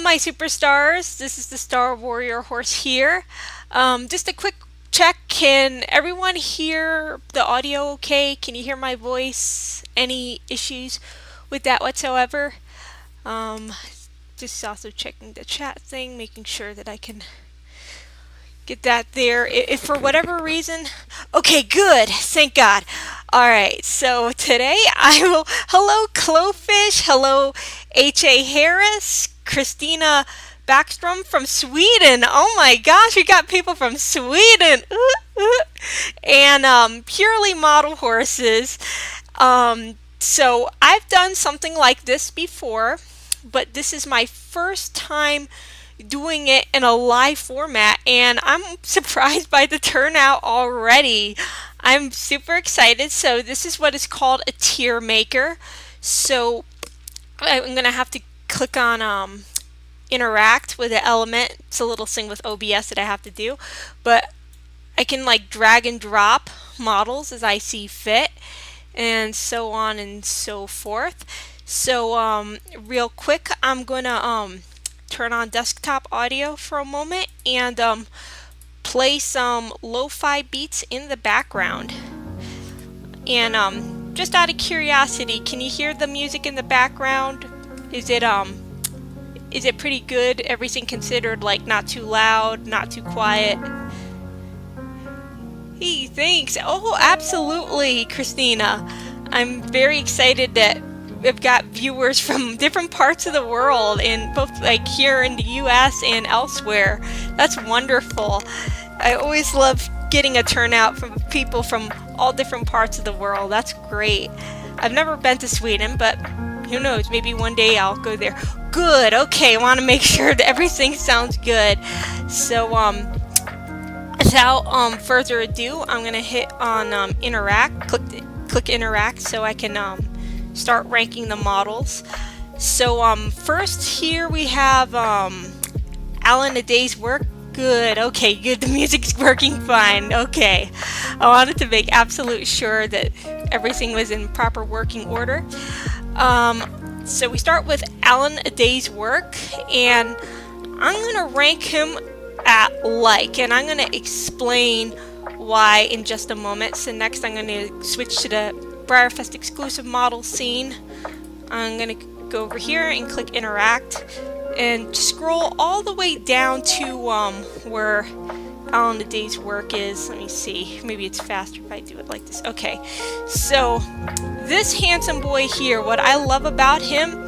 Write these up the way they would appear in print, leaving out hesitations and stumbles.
my superstars. This is the Star Warrior horse here. Just a quick check. Can everyone hear the audio okay? Can you hear my voice? Any issues with that whatsoever? Um, just also checking the chat thing, making sure that I can get that there. If for whatever reason, okay, good. Thank God. All right. So today I will. Hello, Clowfish. Hello, H.A. Harris. Christina Backstrom from Sweden. Oh my gosh, we got people from Sweden. And purely model horses. So I've done something like this before, but this is my first time doing it in a live format, and I'm surprised by the turnout already. I'm super excited. So this is what is called a tier maker. So I'm gonna have to click on interact with the element. It's a little thing with OBS that I have to do, but I can like drag and drop models as I see fit, and so on and so forth. So real quick, I'm gonna turn on desktop audio for a moment and play some lo-fi beats in the background. And just out of curiosity, can you hear the music in the background? Is it pretty good? Everything considered, like not too loud, not too quiet? Hey, thanks. Oh, absolutely, Christina. I'm very excited that we've got viewers from different parts of the world, and both like here in the US and elsewhere. That's wonderful. I always love getting a turnout from people from all different parts of the world. That's great. I've never been to Sweden, but who knows, maybe one day I'll go there. Good. Okay, I want to make sure that everything sounds good. So without further ado, I'm gonna hit on interact. Click interact so I can start ranking the models. So first here we have Alan a day's work. Good. Okay, good. The music's working fine. Okay. I wanted to make absolute sure that everything was in proper working order. So we start with Alan a day's work, and I'm gonna rank him at like, and I'm gonna explain why in just a moment. So next I'm gonna switch to the BreyerFest exclusive model scene. I'm gonna go over here and click interact and scroll all the way down to where Alan a day's work is. Let me see, maybe it's faster if I do it like this. Okay, so this handsome boy here, what I love about him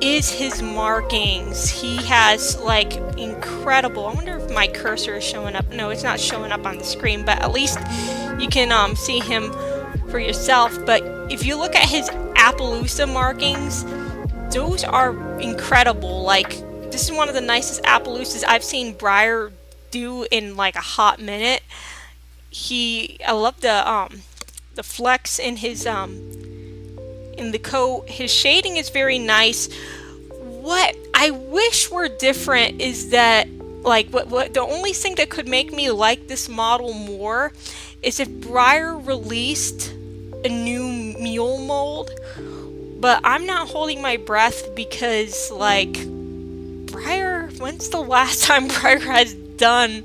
is his markings. He has like incredible, I wonder if my cursor is showing up. No, it's not showing up on the screen, but at least you can see him for yourself. But if you look at his Appaloosa markings, those are incredible. Like, this is one of the nicest Appaloosas I've seen Breyer do in like a hot minute. I love the flex in his in the coat. His shading is very nice. What I wish were different is that, like, what the only thing that could make me like this model more is if Breyer released a new mule mold. But I'm not holding my breath because, like, Breyer, when's the last time Breyer has done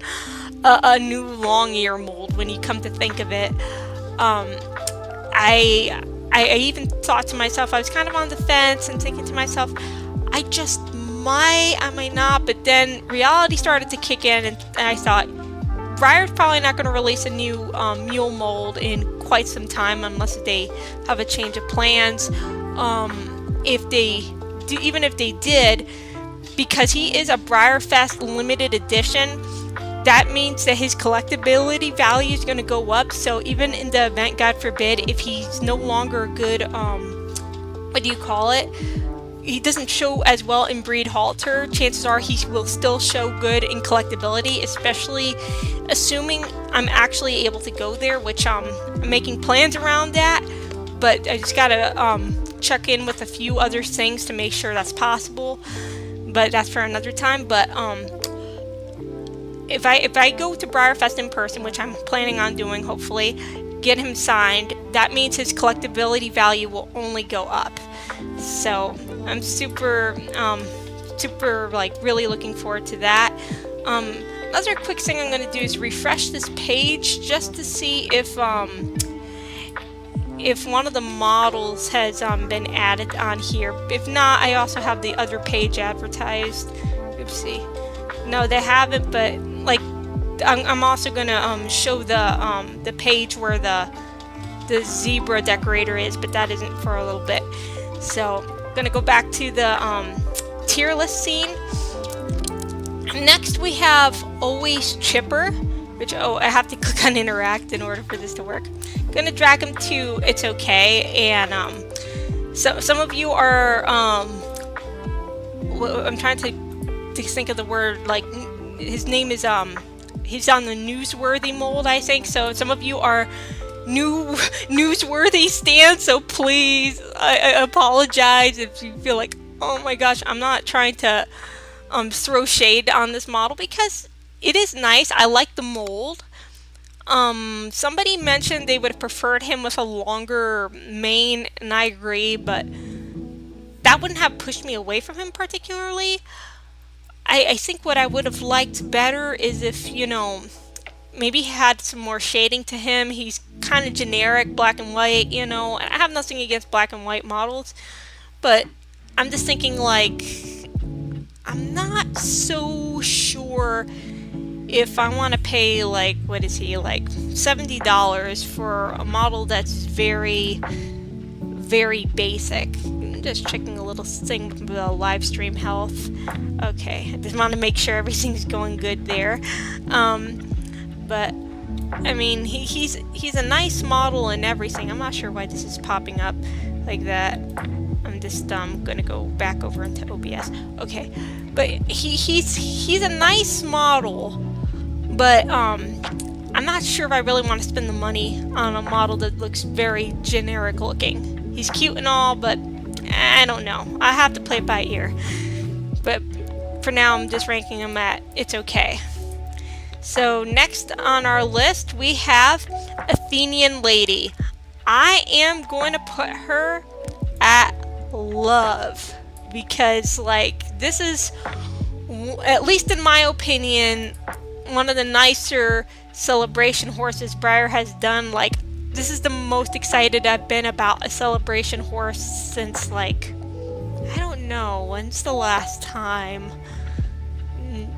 a new long ear mold, when you come to think of it? I even thought to myself, I was kind of on the fence and thinking to myself, I might not, but then reality started to kick in, and I thought, Breyer's probably not going to release a new mule mold in quite some time unless they have a change of plans. If they do, even if they did, because he is a BreyerFest limited edition, that means that his collectability value is going to go up. So even in the event, God forbid, if he's no longer a good, what do you call it? He doesn't show as well in breed halter, chances are he will still show good in collectability, especially assuming I'm actually able to go there, which I'm making plans around that, but I just gotta check in with a few other things to make sure that's possible, but that's for another time. But if I go to BreyerFest in person, which I'm planning on doing, hopefully, get him signed, that means his collectability value will only go up. So I'm super super like really looking forward to that. Another quick thing I'm going to do is refresh this page just to see if one of the models has been added on here. If not, I also have the other page advertised. Oopsie. No, they haven't, but like I'm also gonna show the page where the zebra decorator is, but that isn't for a little bit. So I'm gonna go back to the tier list scene. Next we have Always Chipper, which I have to click on interact in order for this to work. I'm gonna drag him to It's Okay, and so some of you are I'm trying to think of the word, like his name is he's on the newsworthy mold, I think. So some of you are newsworthy stands, so please, I apologize if you feel like, oh my gosh, I'm not trying to throw shade on this model because it is nice. I like the mold. Somebody mentioned they would have preferred him with a longer mane, and I agree, but that wouldn't have pushed me away from him particularly. I think what I would have liked better is if, you know, maybe he had some more shading to him. He's kind of generic, black and white, you know. I have nothing against black and white models, but I'm just thinking, like, I'm not so sure if I want to pay, like, what is he, like $70 for a model that's very, very basic. I'm just checking a little thing with the live stream health. Okay, I just want to make sure everything's going good there. But I mean, he's a nice model and everything. I'm not sure why this is popping up like that. I'm just gonna go back over into OBS. Okay, but he's a nice model, but I'm not sure if I really want to spend the money on a model that looks very generic looking. He's cute and all, but I don't know. I have to play it by ear. But for now, I'm just ranking him at It's Okay. So next on our list, we have Athenian Lady. I am going to put her at love because, like, this is, at least in my opinion, one of the nicer celebration horses Breyer has done. Like, this is the most excited I've been about a celebration horse since, like, I don't know, when's the last time?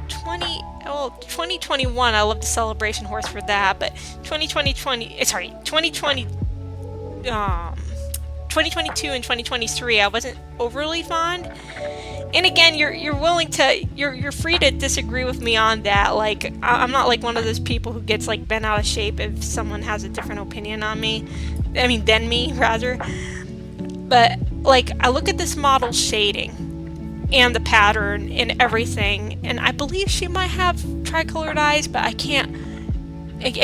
2021, I love the celebration horse for that, but 2022 and 2023, I wasn't overly fond. And again, you're free to disagree with me on that. Like, I'm not like one of those people who gets like bent out of shape if someone has a different opinion on me. I mean, than me, rather. But like, I look at this model's shading and the pattern and everything, and I believe she might have tricolored eyes, but I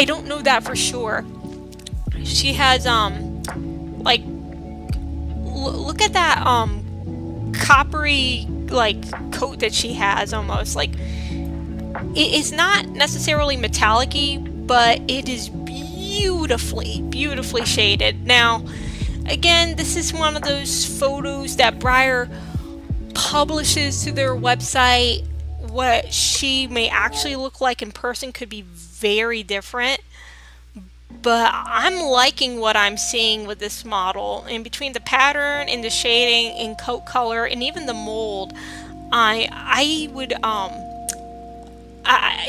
don't know that for sure. She has like, look at that coppery like coat that she has, almost like it is not necessarily metallic-y, but it is beautifully shaded. Now again, this is one of those photos that Breyer publishes to their website. What she may actually look like in person could be very different, but I'm liking what I'm seeing with this model. And between the pattern and the shading and coat color and even the mold, I would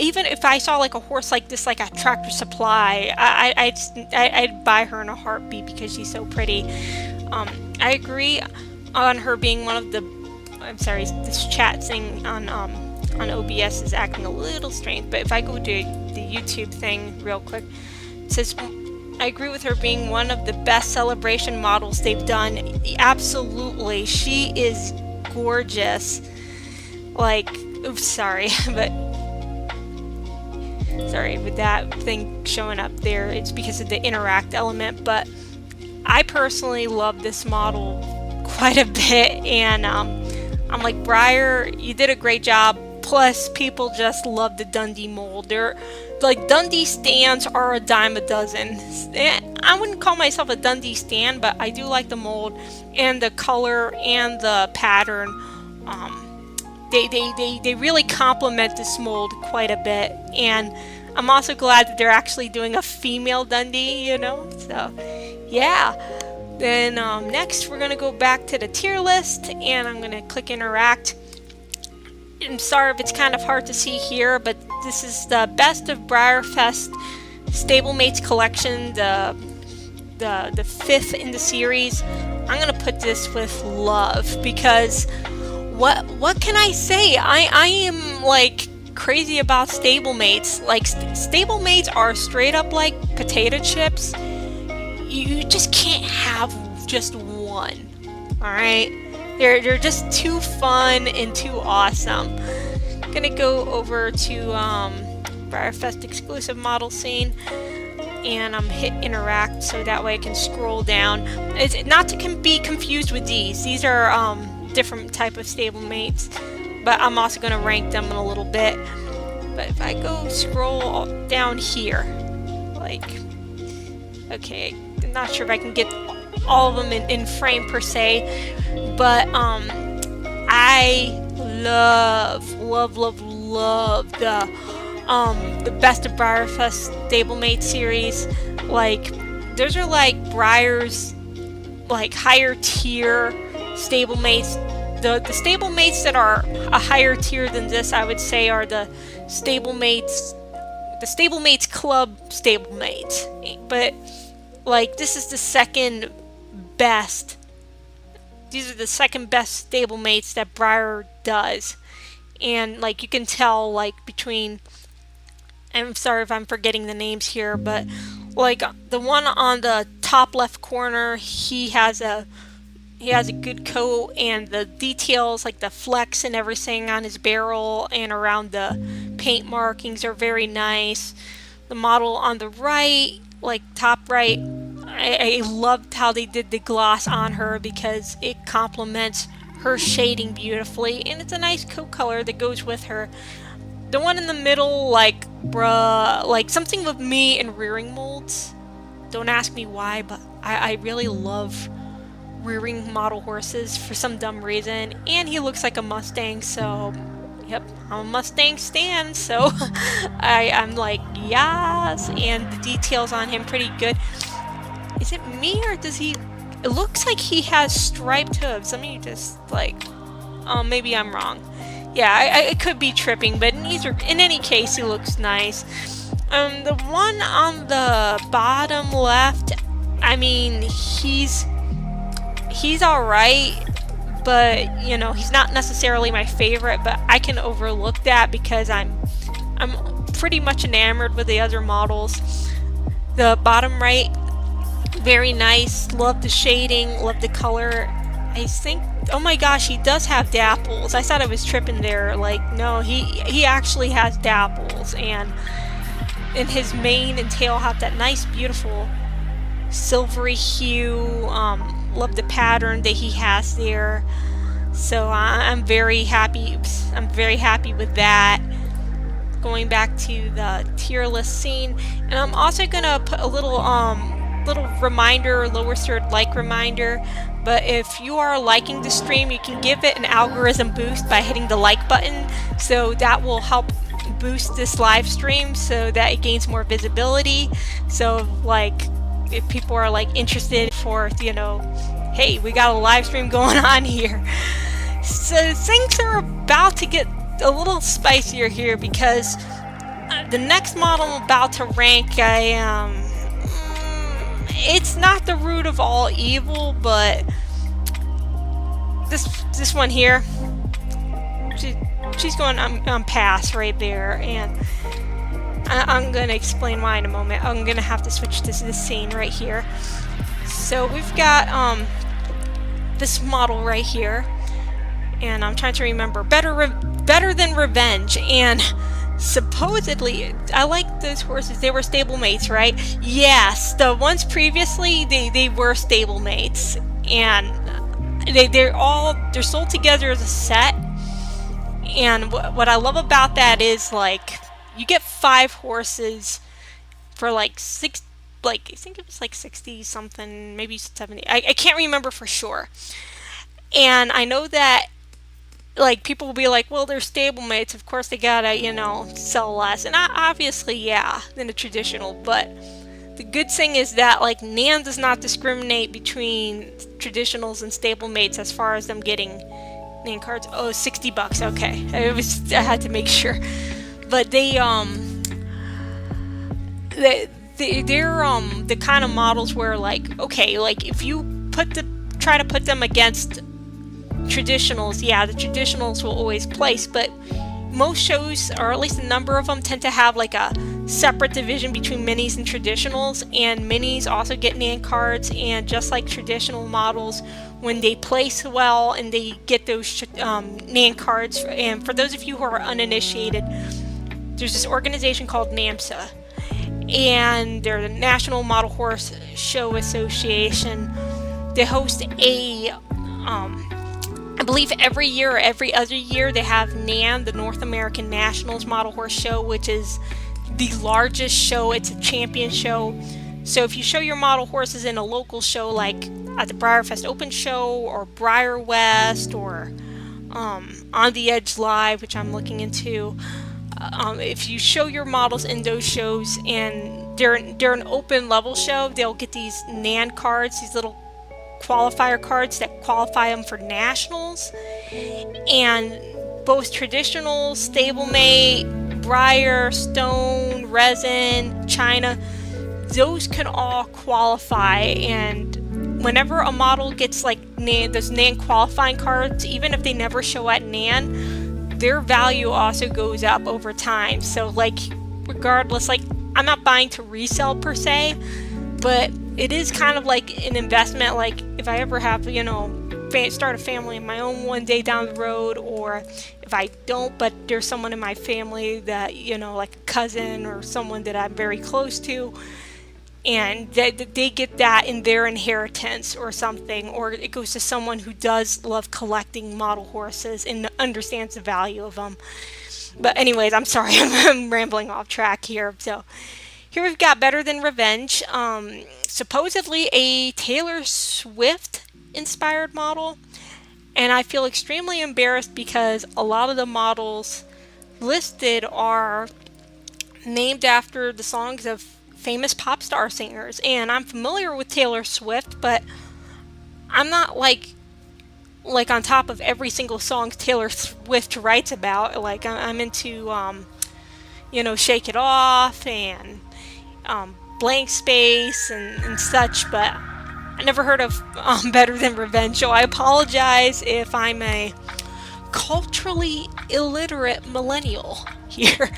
even if I saw like a horse like this, like at Tractor Supply, I'd buy her in a heartbeat because she's so pretty. I agree on her being one of the, I'm sorry, this chat thing on OBS is acting a little strange, but if I go to the YouTube thing real quick, it says, I agree with her being one of the best celebration models they've done. Absolutely, she is gorgeous. Like, oops, sorry, but sorry with that thing showing up there, it's because of the interact element, but I personally love this model quite a bit, and I'm like, Breyer, you did a great job. Plus, people just love the Dundee mold. They're like, Dundee stands are a dime a dozen. I wouldn't call myself a Dundee stand, but I do like the mold and the color and the pattern. they really complement this mold quite a bit, and I'm also glad that they're actually doing a female Dundee, you know. So yeah. Then next we're gonna go back to the tier list, and I'm gonna click interact. I'm sorry if it's kind of hard to see here, but this is the best of BreyerFest Stablemates collection, the 5th in the series. I'm gonna put this with love because what can I say? I am like crazy about stablemates. Like stablemates are straight up like potato chips. You just can't have just one. All right, they're just too fun and too awesome. I'm gonna go over to BreyerFest exclusive model scene, and hit interact so that way I can scroll down. It's not to be confused with these. These are different type of stablemates, but I'm also going to rank them in a little bit. But if I go scroll down here, like, okay, I'm not sure if I can get all of them in frame per se, but I love the best of BreyerFest Stablemate series. Like, those are like Breyer's like higher tier stablemates. The stablemates that are a higher tier than this, I would say, are the stablemates club stablemates. But like, this is the second best. These are the second best stablemates that Breyer does, and like you can tell, like between. I'm sorry if I'm forgetting the names here, but like the one on the top left corner, he has a good coat, and the details like the flex and everything on his barrel and around the paint markings are very nice. The model on the right, like top right, I loved how they did the gloss on her because it complements her shading beautifully, and it's a nice coat color that goes with her. The one in the middle, like, bruh, like something with me and rearing molds. Don't ask me why, but I really love rearing model horses for some dumb reason. And he looks like a Mustang, so, yep, I'm a Mustang stan, so I'm like, yes, and the details on him pretty good. Is it me, or does he, it looks like he has striped hooves. Let me just, like, oh, maybe I'm wrong. Yeah, I could be tripping, but in any case, he looks nice. The one on the bottom left, I mean, he's alright, but you know, he's not necessarily my favorite. But I can overlook that because I'm pretty much enamored with the other models. The bottom right, very nice. Love the shading, love the color. I think, oh my gosh, he does have dapples. I thought I was tripping there. Like, no, he actually has dapples, and his mane and tail have that nice, beautiful silvery hue. Love the pattern that he has there. So I'm very happy. I'm very happy with that. Going back to the tier list scene, and I'm also gonna put a little reminder, lower third like reminder. But if you are liking the stream, you can give it an algorithm boost by hitting the like button. So that will help boost this live stream so that it gains more visibility. So like, if people are like interested for, you know, hey, we got a live stream going on here. So things are about to get a little spicier here because the next model I'm about to rank, it's not the root of all evil, but this one here, she's going on pass right there, and I'm gonna explain why in a moment. I'm gonna have to switch to this scene right here. So we've got this model right here, and I'm trying to remember better than revenge, and supposedly, I like those horses. They were stablemates, right? Yes, the ones previously, they were stablemates, and they're sold together as a set. And what I love about that is, like, you get 5 horses for like I think it was like 60 something, maybe 70. I can't remember for sure. And I know that like people will be like, well, they're stablemates, of course they gotta, you know, sell less. And obviously, yeah, than a traditional. But the good thing is that like Nan does not discriminate between traditionals and stablemates as far as them getting Nan cards. Oh, $60. Okay, I had to make sure. But they're the kind of models where like, okay, like if you try to put them against traditionals, yeah, the traditionals will always place, but most shows, or at least a number of them, tend to have like a separate division between minis and traditionals, and minis also get Nan cards, and just like traditional models, when they place well and they get those Nan cards, and for those of you who are uninitiated, there's this organization called NAMSA, and they're the National Model Horse Show Association. They host a I believe every year or every other year they have NAM, the North American Nationals Model Horse Show, which is the largest show. It's a champion show. So if you show your model horses in a local show like at the BreyerFest Open Show or BreyerWest or On the Edge Live, which I'm looking into, if you show your models in those shows and they're an open level show, they'll get these NAN cards, these little qualifier cards that qualify them for nationals. And both traditional, stablemate, Breyer, stone, resin, China, those can all qualify. And whenever a model gets like those NAN qualifying cards, even if they never show at NAN, their value also goes up over time. So like regardless, like I'm not buying to resell per se, but it is kind of like an investment. Like if I ever have, you know, start a family of my own one day down the road, or if I don't, but there's someone in my family that, you know, like a cousin or someone that I'm very close to, and they get that in their inheritance or something, or it goes to someone who does love collecting model horses and understands the value of them. But anyways, I'm sorry, I'm rambling off track here. So here we've got Better Than Revenge, supposedly a Taylor Swift inspired model, and I feel extremely embarrassed because a lot of the models listed are named after the songs of famous pop star singers, and I'm familiar with Taylor Swift, but I'm not like on top of every single song Taylor Swift writes about. Like I'm into you know, Shake It Off and Blank Space and such, but I never heard of Better Than Revenge, so I apologize if I'm a culturally illiterate millennial here.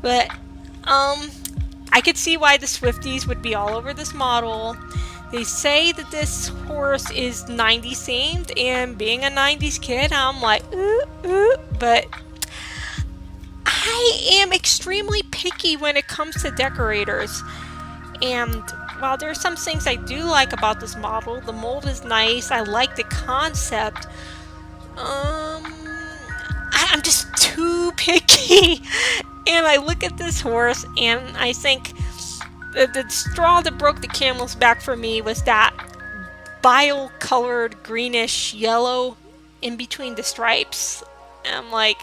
But I could see why the Swifties would be all over this model. They say that this horse is 90s themed, and being a 90s kid, I'm like, but I am extremely picky when it comes to decorators. And while there are some things I do like about this model, the mold is nice, I like the concept, I'm just too picky. And I look at this horse and I think the straw that broke the camel's back for me was that bile colored greenish yellow in between the stripes. And I'm like,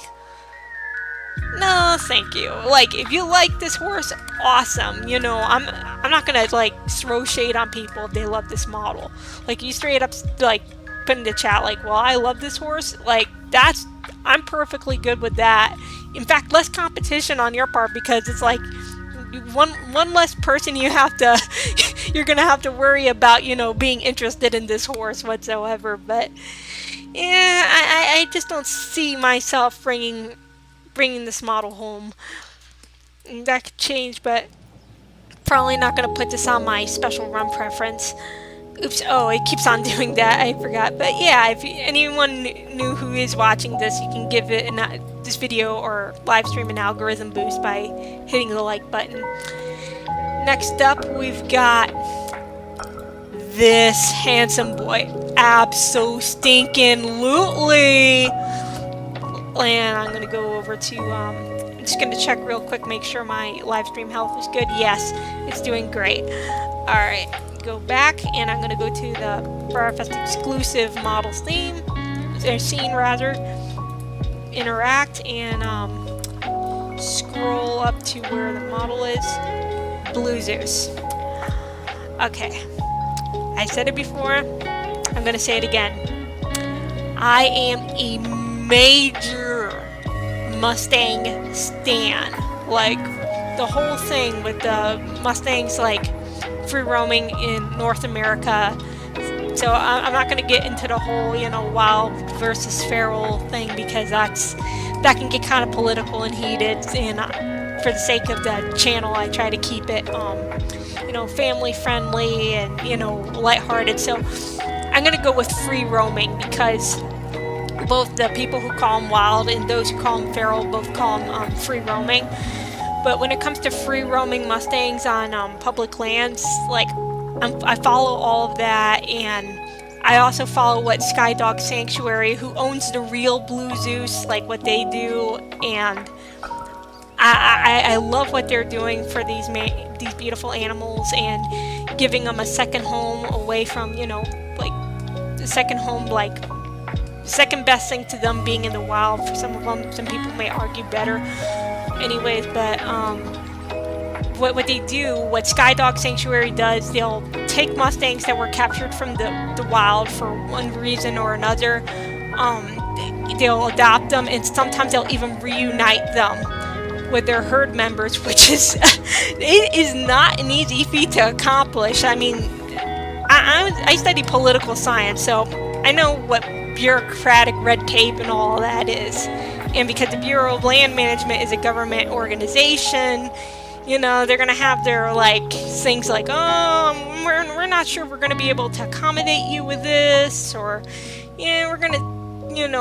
no, thank you. Like, if you like this horse, awesome. You know, I'm not gonna like throw shade on people if they love this model. Like, you straight up like put in the chat like, well, I love this horse. Like, I'm perfectly good with that. In fact, less competition on your part, because it's like one less person you're gonna have to worry about, you know, being interested in this horse whatsoever. But yeah, I just don't see myself bringing this model home. That could change, but probably not going to put this on my special run preference. Oops, oh, it keeps on doing that, I forgot. But yeah, if anyone new who is watching this, you can give it this video or live stream an algorithm boost by hitting the like button. Next up, we've got this handsome boy. Abso-stinkin-lutely! And I'm going to go over to, I'm just going to check real quick, make sure my live stream health is good. Yes, it's doing great. Alright, go back, and I'm going to go to the BreyerFest exclusive models theme, or scene rather. interact and scroll up to where the model is. Blue Zeus. Okay, I said it before, I'm gonna say it again. I am a major Mustang stan. Like, the whole thing with the Mustangs, like, free roaming in North America. So I'm not going to get into the whole, wild versus feral thing, because that can get kind of political and heated. And for the sake of the channel, I try to keep it, family friendly and, lighthearted. So I'm going to go with free roaming, because both the people who call them wild and those who call them feral both call them free roaming. But when it comes to free roaming Mustangs on public lands, like, I follow all of that, and I also follow what Skydog Sanctuary, who owns the real Blue Zeus, like what they do, and I love what they're doing for these beautiful animals and giving them a second home away from, like, the second home, like, second best thing to them being in the wild. For some of them, some people may argue better. Anyways, but what they do, what Skydog Sanctuary does, they'll take Mustangs that were captured from the wild for one reason or another. They'll adopt them, and sometimes they'll even reunite them with their herd members, which is it is not an easy feat to accomplish. I mean, I study political science, so I know what bureaucratic red tape and all that is. And because the Bureau of Land Management is a government organization, they're going to have their, like, things like, oh, we're not sure if we're going to be able to accommodate you with this, or, we're going to,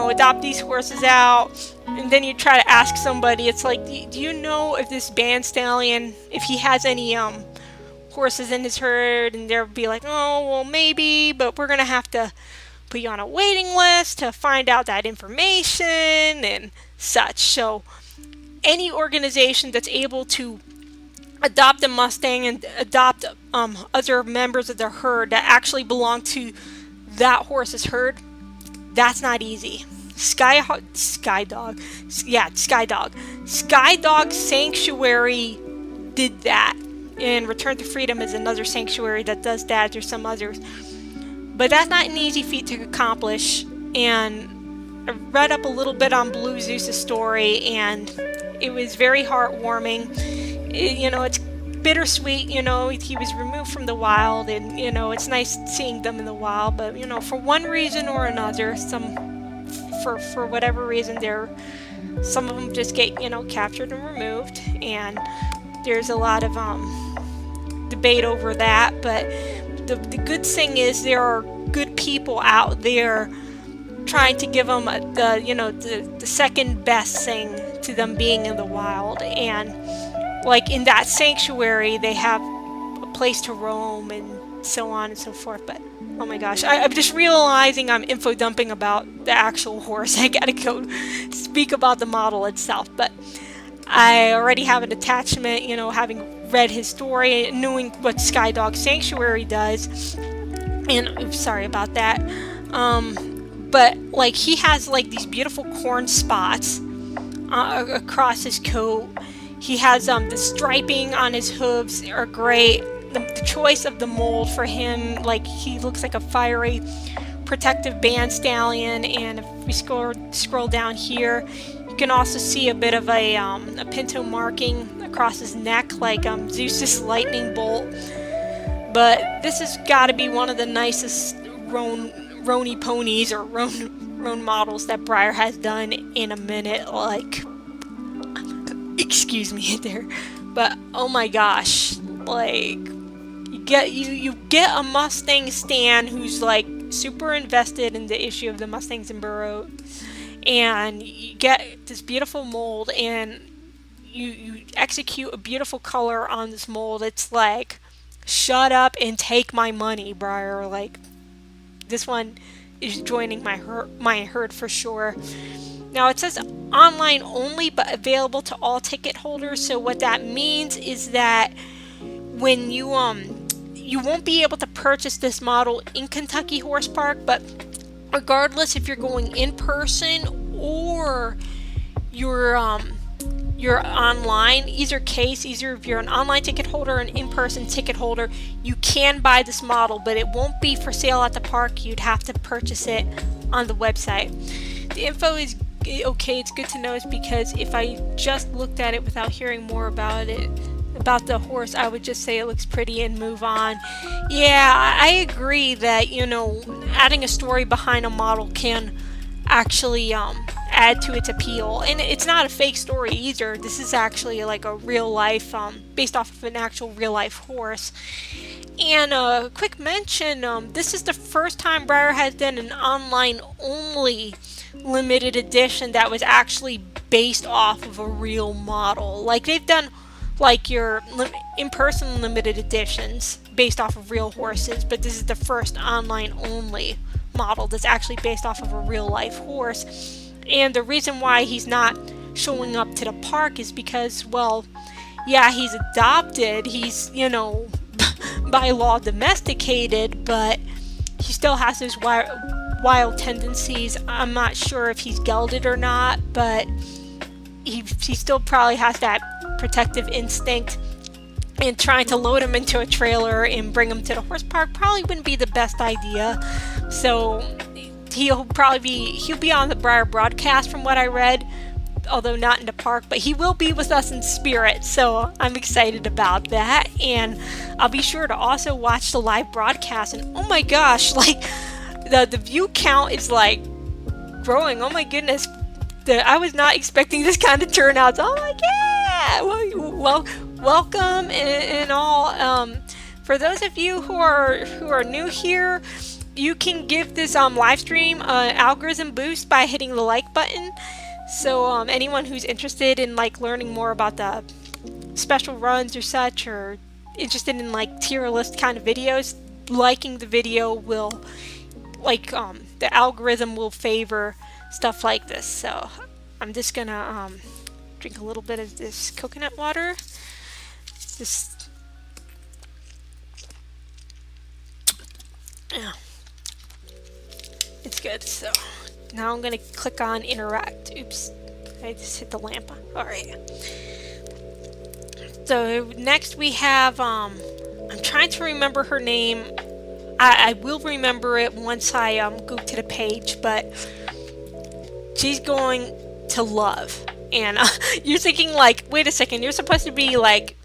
adopt these horses out. And then you try to ask somebody, it's like, do you know if this band stallion, if he has any horses in his herd? And they'll be like, oh, well, maybe, but we're going to have to put you on a waiting list to find out that information and such. So any organization that's able to adopt a Mustang and adopt other members of their herd that actually belong to that horse's herd, that's not easy. Skydog Sanctuary did that, and Return to Freedom is another sanctuary that does that. There's some others, but that's not an easy feat to accomplish. And I read up a little bit on Blue Zeus' story, and it was very heartwarming. It's bittersweet. He was removed from the wild, and it's nice seeing them in the wild. But for one reason or another, for whatever reason, some of them just get captured and removed, and there's a lot of debate over that. But the good thing is there are good people out there trying to give them the second best thing to them being in the wild. And like in that sanctuary, they have a place to roam and so on and so forth. But oh my gosh, I'm just realizing I'm info dumping about the actual horse. I gotta go speak about the model itself. But I already have an attachment, having read his story, knowing what Skydog Sanctuary does. And sorry about that. But like he has like these beautiful corn spots across his coat. He has the striping on his hooves are great. The choice of the mold for him, like he looks like a fiery protective band stallion. And if we scroll down here, you can also see a bit of a pinto marking across his neck, like Zeus's lightning bolt. But this has got to be one of the nicest Rony ponies or roan models that Breyer has done in a minute. Like, excuse me there, but oh my gosh, like you get a Mustang stan who's like super invested in the issue of the Mustangs and burros, and you get this beautiful mold, and you execute a beautiful color on this mold. It's like, shut up and take my money, Breyer. Like, this one is joining my herd for sure. Now it says online only, but available to all ticket holders. So what that means is that when you won't be able to purchase this model in Kentucky Horse Park, but regardless if you're going in person or your online, either case, either if you're an online ticket holder or an in-person ticket holder, you can buy this model, but it won't be for sale at the park. You'd have to purchase it on the website. The info is okay, it's good to know, is because if I just looked at it without hearing more about the horse, I would just say it looks pretty and move on. Yeah, I agree that, you know, adding a story behind a model can actually add to its appeal, and it's not a fake story either. This is actually like a real life, based off of an actual real life horse. And a quick mention, this is the first time Breyer has done an online only limited edition that was actually based off of a real model. Like, they've done like your in-person limited editions based off of real horses, but this is the first online only model that's actually based off of a real life horse. And the reason why he's not showing up to the park is because, well, yeah, he's adopted, he's, you know, by law domesticated, but he still has those wild tendencies. I'm not sure if he's gelded or not, but he still probably has that protective instinct, and trying to load him into a trailer and bring him to the horse park probably wouldn't be the best idea. So he'll be on the Breyer broadcast from what I read, although not in the park, but he will be with us in spirit, so I'm excited about that. And I'll be sure to also watch the live broadcast, and oh my gosh, like the view count is like growing. Oh my goodness, I was not expecting this kind of turnout. Oh my god, well, welcome and all. For those of you who are new here, you can give this live stream an algorithm boost by hitting the like button. So anyone who's interested in like learning more about the special runs or such, or interested in like tier list kind of videos, liking the video will, like, the algorithm will favor stuff like this. So I'm just gonna drink a little bit of this coconut water. Yeah, it's good. So now I'm gonna click on interact. Oops, I just hit the lamp. Alright. So next we have, I'm trying to remember her name. I will remember it once I go to the page, but she's going to love. And you're thinking like, wait a second, you're supposed to be like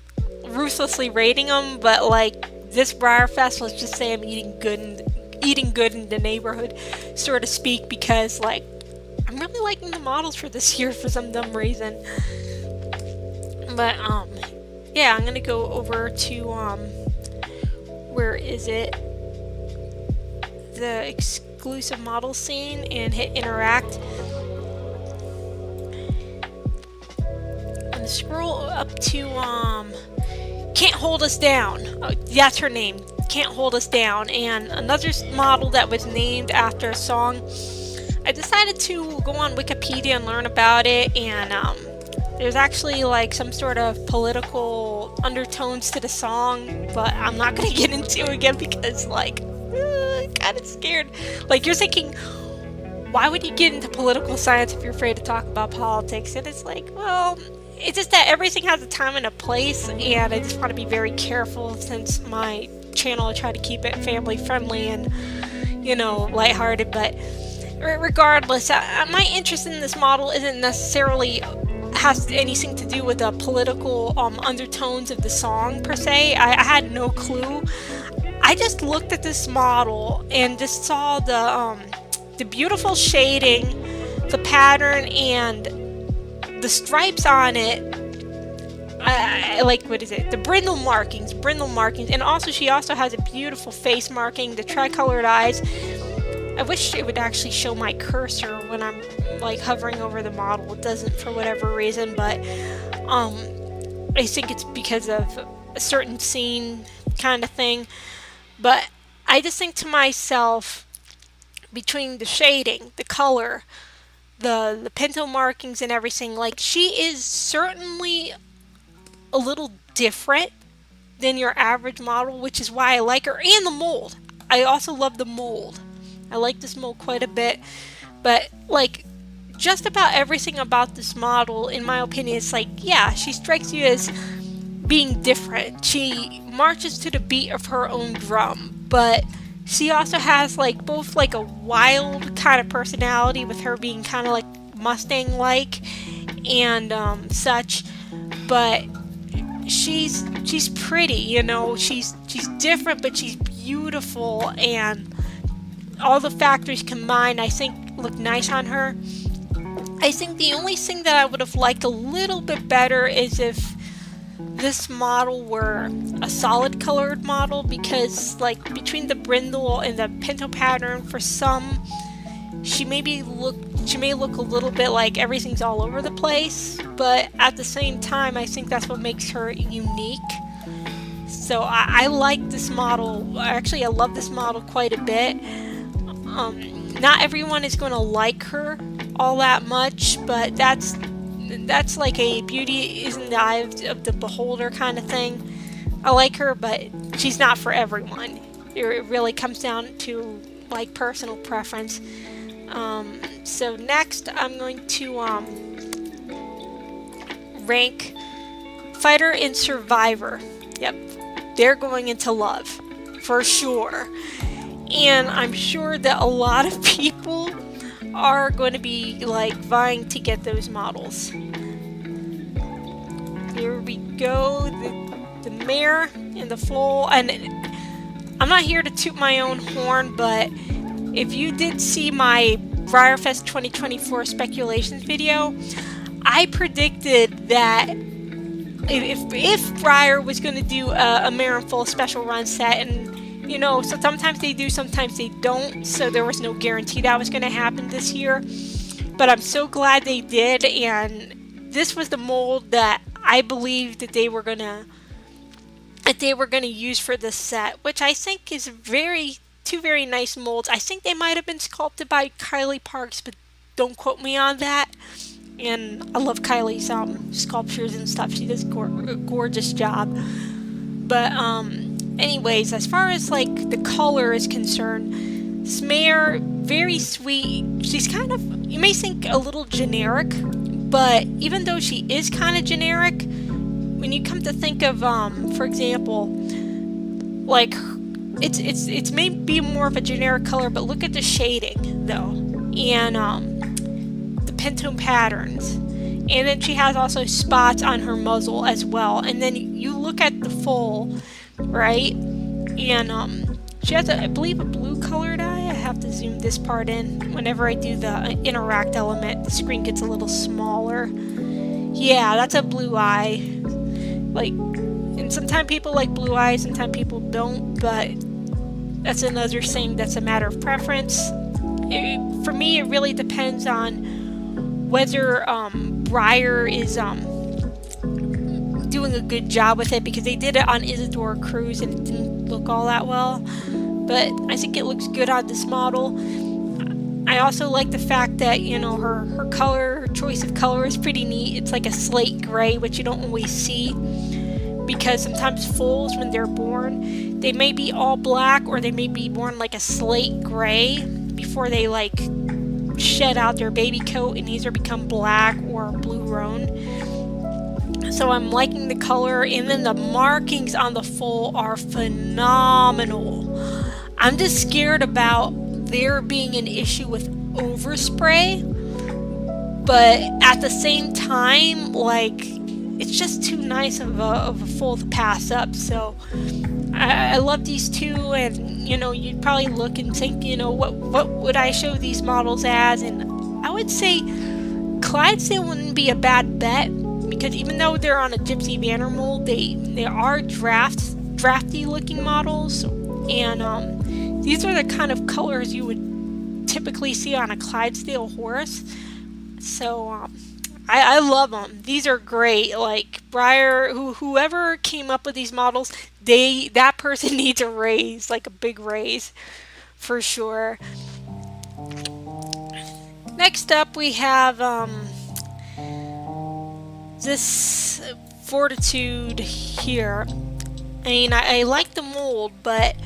ruthlessly rating them, but like this BreyerFest, let's just say I'm eating good in the neighborhood, so to speak, because like I'm really liking the models for this year for some dumb reason. But yeah, I'm gonna go over to where is it? The exclusive model scene and hit interact. And scroll up to Can't Hold Us Down. Oh, that's her name. Can't Hold Us Down. And another model that was named after a song. I decided to go on Wikipedia and learn about it, and there's actually like some sort of political undertones to the song, but I'm not gonna get into it again because like I'm kind of scared. Like, you're thinking, why would you get into political science if you're afraid to talk about politics? And it's like, well, it's just that everything has a time and a place, and I just want to be very careful since my channel, I try to keep it family friendly and, you know, lighthearted. But regardless, my interest in this model isn't necessarily has anything to do with the political undertones of the song per se. I had no clue. I just looked at this model and just saw the beautiful shading, the pattern, and the stripes on it. I like, what is it? The brindle markings, and also she also has a beautiful face marking, the tricolored eyes. I wish it would actually show my cursor when I'm like hovering over the model. It doesn't for whatever reason, but I think it's because of a certain scene kind of thing. But I just think to myself, between the shading, the color, the pinto markings and everything, like, she is certainly a little different than your average model, which is why I like her. And the mold. I also love the mold. I like this mold quite a bit. But like, just about everything about this model, in my opinion, is like, yeah, she strikes you as being different. She marches to the beat of her own drum, but she also has like both like a wild kind of personality, with her being kind of like Mustang-like and such, but she's pretty, you know. She's different, but she's beautiful, and all the factors combined, I think, look nice on her. I think the only thing that I would have liked a little bit better is if this model were a solid colored model, because like between the brindle and the pinto pattern, for some she may look a little bit like everything's all over the place, but at the same time I think that's what makes her unique. So I like this model. Actually, I love this model quite a bit. Not everyone is going to like her all that much, but that's like a beauty is in the eye of the beholder kind of thing. I like her, but she's not for everyone. It really comes down to like personal preference. So next I'm going to rank Fighter and Survivor. Yep, they're going into love for sure, and I'm sure that a lot of people are going to be like vying to get those models. Here we go, the mare and the foal. And I'm not here to toot my own horn, but if you did see my BreyerFest 2024 speculations video, I predicted that if Breyer was going to do a mare and foal special run set, and you know, so sometimes they do, sometimes they don't, so there was no guarantee that was going to happen this year, but I'm so glad they did. And this was the mold that I believed that they were gonna use for this set, which I think is two very nice molds. I think they might have been sculpted by Kylie Parks, but don't quote me on that. And I love Kylie's sculptures and stuff. She does a gorgeous job. But anyways, as far as like the color is concerned, Smare, very sweet. She's kind of, you may think, a little generic, but even though she is kind of generic, when you come to think of for example, like it's maybe more of a generic color, but look at the shading though, and the pinto patterns, and then she has also spots on her muzzle as well. And then you look at the foal, right, and she has I believe a blue colored eye. I have to zoom this part in. Whenever I do the interact element, the screen gets a little smaller. Yeah, that's a blue eye. Like, and sometimes people like blue eyes, sometimes people don't, but that's another thing that's a matter of preference. For me, it really depends on whether Breyer is doing a good job with it, because they did it on Isadora Cruz and it didn't look all that well, but I think it looks good on this model. I also like the fact that, you know, her color, her choice of color is pretty neat. It's like a slate gray, which you don't always see, because sometimes foals, when they're born, they may be all black, or they may be born like a slate gray before they like shed out their baby coat and either become black or blue roan. So I'm liking the color, and then the markings on the foal are phenomenal. I'm just scared about there being an issue with overspray, but at the same time, like, it's just too nice of a foal to pass up. So I love these two, and you know, you'd probably look and think, you know, what would I show these models as? And I would say Clydesdale wouldn't be a bad bet, because even though they're on a Gypsy Banner mold, they are drafty looking models, and these are the kind of colors you would typically see on a Clydesdale horse. So I love them. These are great. Like Breyer, whoever came up with these models, that person needs a raise, like a big raise, for sure. Next up, we have this Fortitude here. I mean, I like the mold, but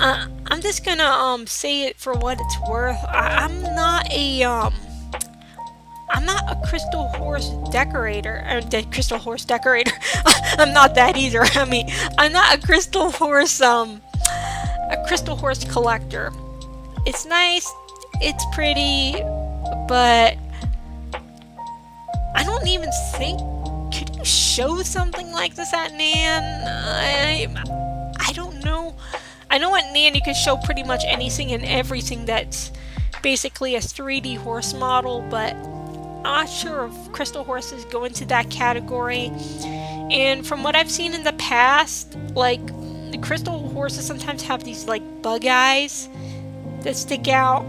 I'm just gonna say it for what it's worth. I'm not a I'm not a crystal horse decorator, crystal horse decorator. I'm not that either. I mean, I'm not a crystal horse collector. It's nice, it's pretty, but I don't even think, could you show something like this at NANN? I don't know. I know at NANN you can show pretty much anything and everything that's basically a 3D horse model, but I'm not sure if crystal horses go into that category. And from what I've seen in the past, like, the crystal horses sometimes have these like bug eyes that stick out.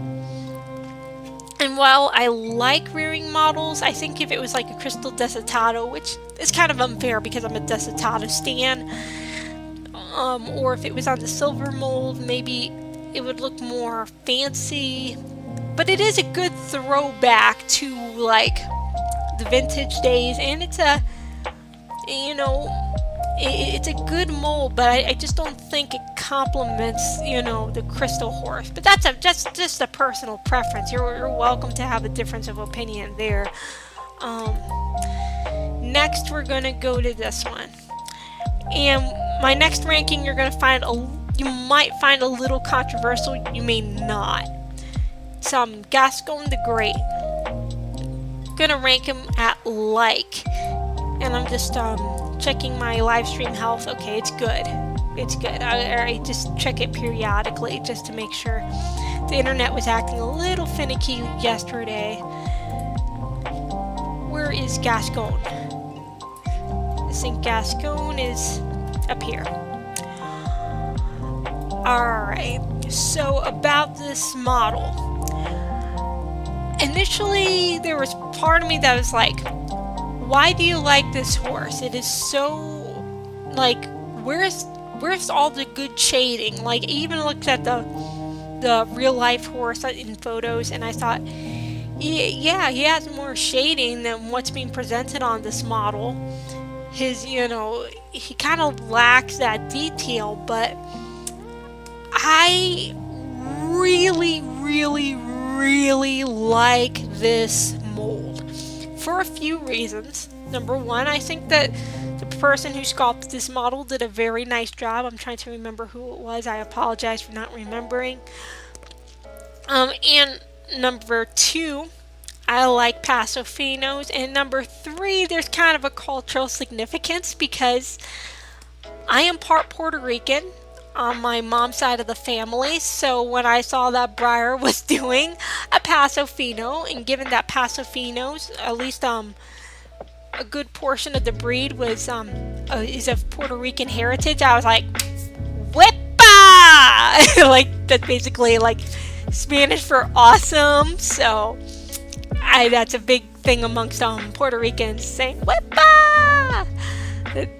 And while I like rearing models, I think if it was like a crystal desatato, which is kind of unfair because I'm a desatato stan, or if it was on the silver mold, maybe it would look more fancy. But it is a good throwback to like the vintage days, and it's a, you know, it's a good mold, but I just don't think it complements, you know, the crystal horse. But that's just a personal preference. You're welcome to have a difference of opinion there. Next, we're gonna go to this one, and my next ranking you might find a little controversial. You may not. It's Gasone the Great. Gonna rank him at like, and I'm just checking my live stream health. Okay, it's good. It's good. I just check it periodically just to make sure. The internet was acting a little finicky yesterday. Where is Gasone? I think Gasone is up here. Alright, so about this model. Initially, there was part of me that was like, why do you like this horse? It is so, like, where's all the good shading? Like, I even looked at the real life horse in photos, and I thought, yeah, he has more shading than what's being presented on this model. His, you know, he kind of lacks that detail, but I really like this mold for a few reasons. Number one, I think that the person who sculpted this model did a very nice job. I'm trying to remember who it was. I apologize for not remembering. And number two, I like paso finos. And number three, there's kind of a cultural significance because I am part Puerto Rican on my mom's side of the family, so when I saw that Breyer was doing a paso fino, and given that paso finos, at least a good portion of the breed was is of Puerto Rican heritage, I was like, "Whippa!" Like, that's basically like Spanish for awesome. So that's a big thing amongst Puerto Ricans, saying "Whippa!"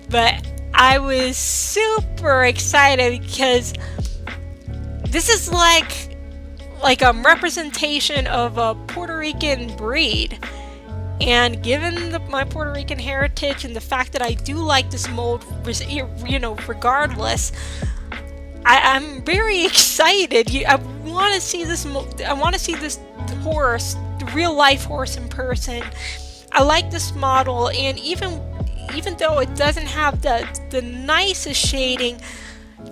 But I was super excited because this is like a representation of a Puerto Rican breed, and given my Puerto Rican heritage and the fact that I do like this mold, you know, regardless, I'm very excited. I want to see this. I want to see this horse, the real life horse, in person. I like this model, and even though it doesn't have the nicest shading,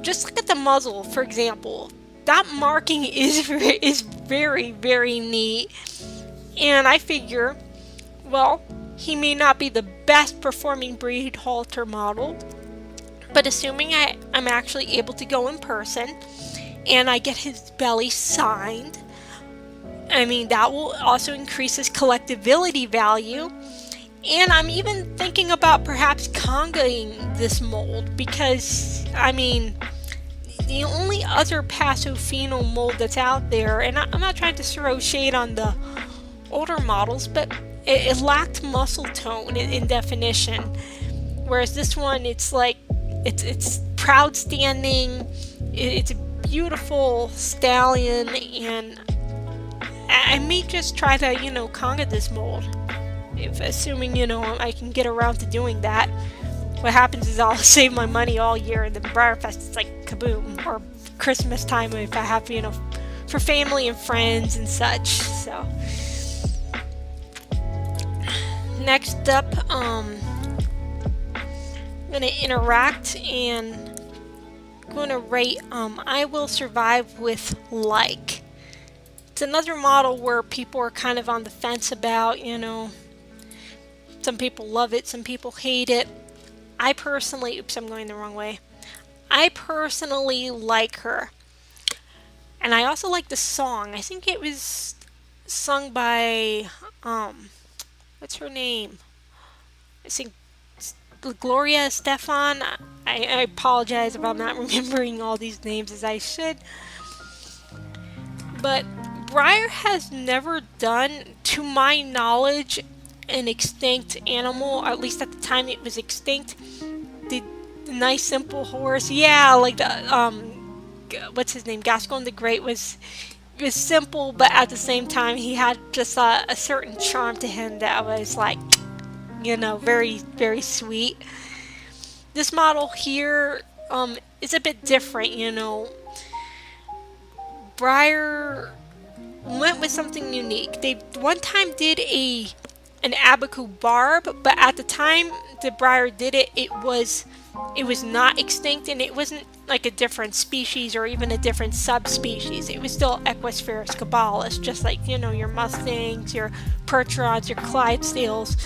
just look at the muzzle, for example. That marking is very neat. And I figure, well, he may not be the best performing breed halter model, but assuming I'm actually able to go in person and I get his belly signed, I mean, that will also increase his collectability value. And I'm even thinking about perhaps congaing this mold because, I mean, the only other paso fino mold that's out there, and I'm not trying to throw shade on the older models, but it lacked muscle tone in definition. Whereas this one, it's like, it's proud standing, it's a beautiful stallion, and I may just try to, you know, conga this mold. Assuming, you know, I can get around to doing that. What happens is I'll save my money all year, and then BreyerFest, it's like kaboom, or Christmas time if I have, you know, for family and friends and such. So step, I'm going to interact and I'm going to rate I Will Survive with like. It's another model where people are kind of on the fence about, you know, some people love it, some people hate it. I personally, oops, I'm going the wrong way. I personally like her. And I also like the song. I think it was sung by, what's her name? I think Gloria Stefan. I apologize if I'm not remembering all these names as I should. But Breyer has never done, to my knowledge, an extinct animal, at least at the time it was extinct. The nice simple horse, yeah, like the what's his name, Gasone the Great was simple, but at the same time he had just a certain charm to him that was like, you know, very, very sweet. This model here is a bit different, you know. Breyer went with something unique. They one time did an abaco barb, but at the time that Breyer did it, it was not extinct, and it wasn't like a different species or even a different subspecies. It was still Equispherus cabalis, just like, you know, your Mustangs, your Percherons, your Clydesdales.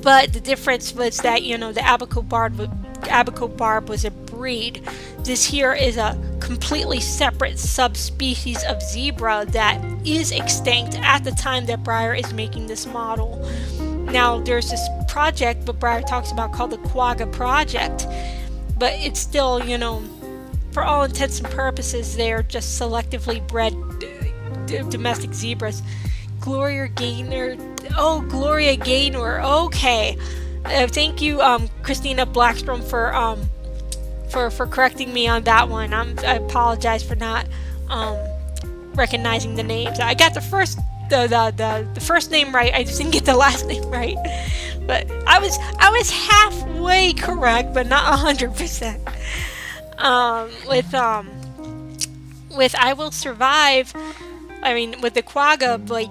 But the difference was that, you know, the abaco barb was a breed. This here is a completely separate subspecies of zebra that is extinct at the time that Breyer is making this model. Now there's this project that Breyer talks about called the Quagga Project, but it's still, you know, for all intents and purposes, they're just selectively bred domestic zebras. Gloria Gaynor. Oh, Gloria Gaynor. Okay. Thank you, Christina Blackstrom, for correcting me on that one. I apologize for not recognizing the names. I got the first name right. I just didn't get the last name right. But I was halfway correct, but not 100%. With I Will Survive, I mean, with the Quagga, like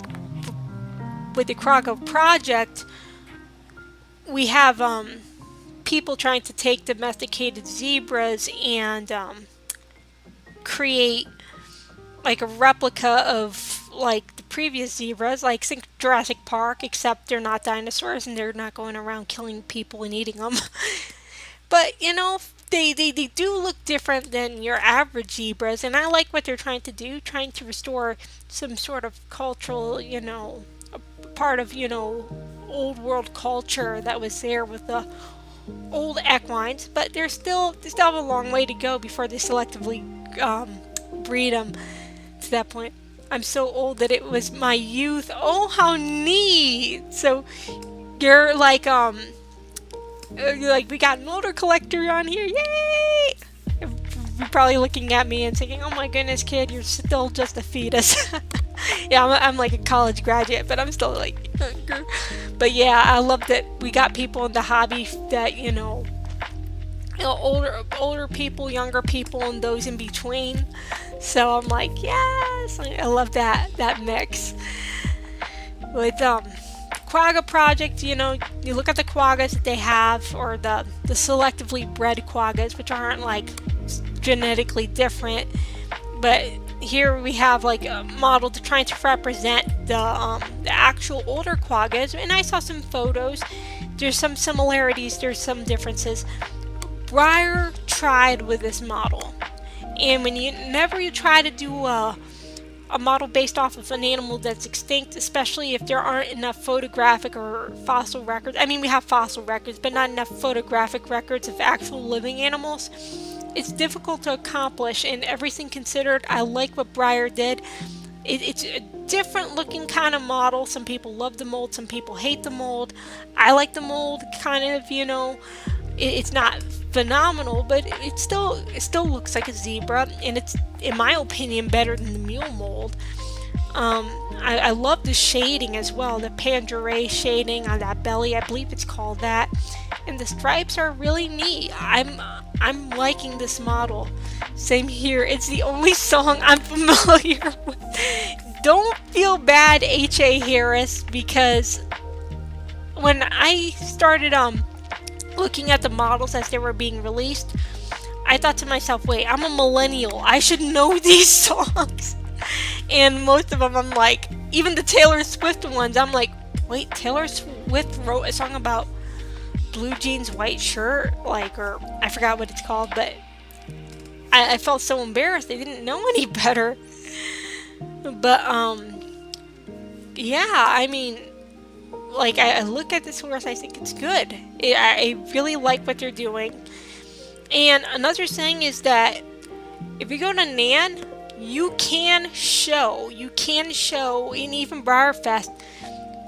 with the Quagga Project, we have people trying to take domesticated zebras and create like a replica of like the previous zebras, like think Jurassic Park, except they're not dinosaurs and they're not going around killing people and eating them. But you know, they do look different than your average zebras, and I like what they're trying to do, trying to restore some sort of cultural, you know, part of, you know, old world culture that was there with the old equines. But they still have a long way to go before they selectively breed them to that point. I'm so old that it was my youth. Oh, how neat! So you're like we got an older collector on here. Yay! You're probably looking at me and thinking, "Oh my goodness, kid, you're still just a fetus." Yeah, I'm like a college graduate, but I'm still like younger. But yeah, I love that we got people in the hobby that, you know, older people, younger people, and those in between. So I'm like, yes, I love that mix. With Quagga Project, you know, you look at the quaggas that they have, or the selectively bred quaggas, which aren't like genetically different, but here we have like a model to trying to represent the actual older quaggas, and I saw some photos. There's some similarities, there's some differences. Breyer tried with this model, and whenever you try to do a model based off of an animal that's extinct, especially if there aren't enough photographic or fossil records, I mean, we have fossil records, but not enough photographic records of actual living animals, it's difficult to accomplish. And everything considered, I like what Breyer did. It's a different looking kind of model. Some people love the mold, some people hate the mold. I like the mold, kind of, you know, it's not phenomenal, but it still looks like a zebra, and it's, in my opinion, better than the mule mold. I love the shading as well, the Pandore shading on that belly, I believe it's called that, and the stripes are really neat. I'm liking this model. Same here, it's the only song I'm familiar with. Don't feel bad, H.A. Harris, because when I started looking at the models as they were being released, I thought to myself, wait, I'm a millennial, I should know these songs. And most of them I'm like, even the Taylor Swift ones, I'm like, wait, Taylor Swift wrote a song about blue jeans, white shirt, like, or I forgot what it's called, but I felt so embarrassed. I didn't know any better. But yeah, I mean, like, I look at this horse, I think it's good. I really like what they're doing. And another thing is that if you go to Nan, you can show, and even BreyerFest,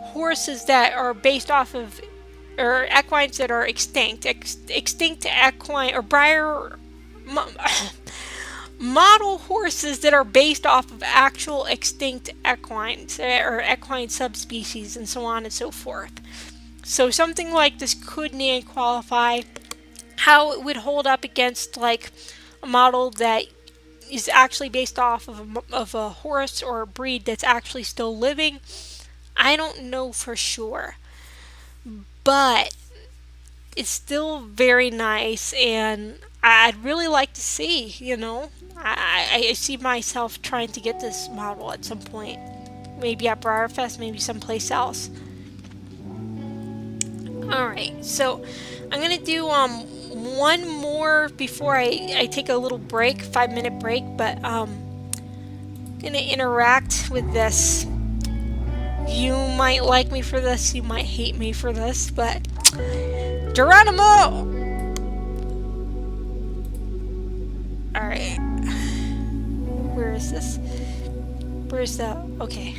horses that are based off of, or equines that are extinct equine, or Breyer model horses that are based off of actual extinct equines, or equine subspecies, and so on and so forth. So something like this could Nan qualify. How it would hold up against like a model that is actually based off of a horse or a breed that's actually still living, I don't know for sure. But it's still very nice, and I'd really like to see, you know, I see myself trying to get this model at some point. Maybe at BreyerFest, maybe someplace else. Alright, so I'm going to do one more before I take a little break, 5-minute break, but going to interact with this. You might like me for this, you might hate me for this, but Geronimo! Alright. Where is this? Where's the... Okay.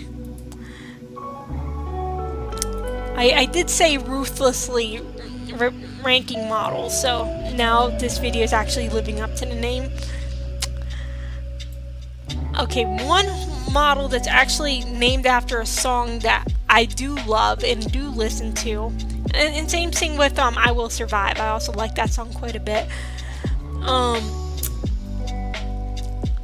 I did say ruthlessly ranking models, so now this video is actually living up to the name. Okay, one model that's actually named after a song that I do love and do listen to, and same thing with I Will Survive. I also like that song quite a bit.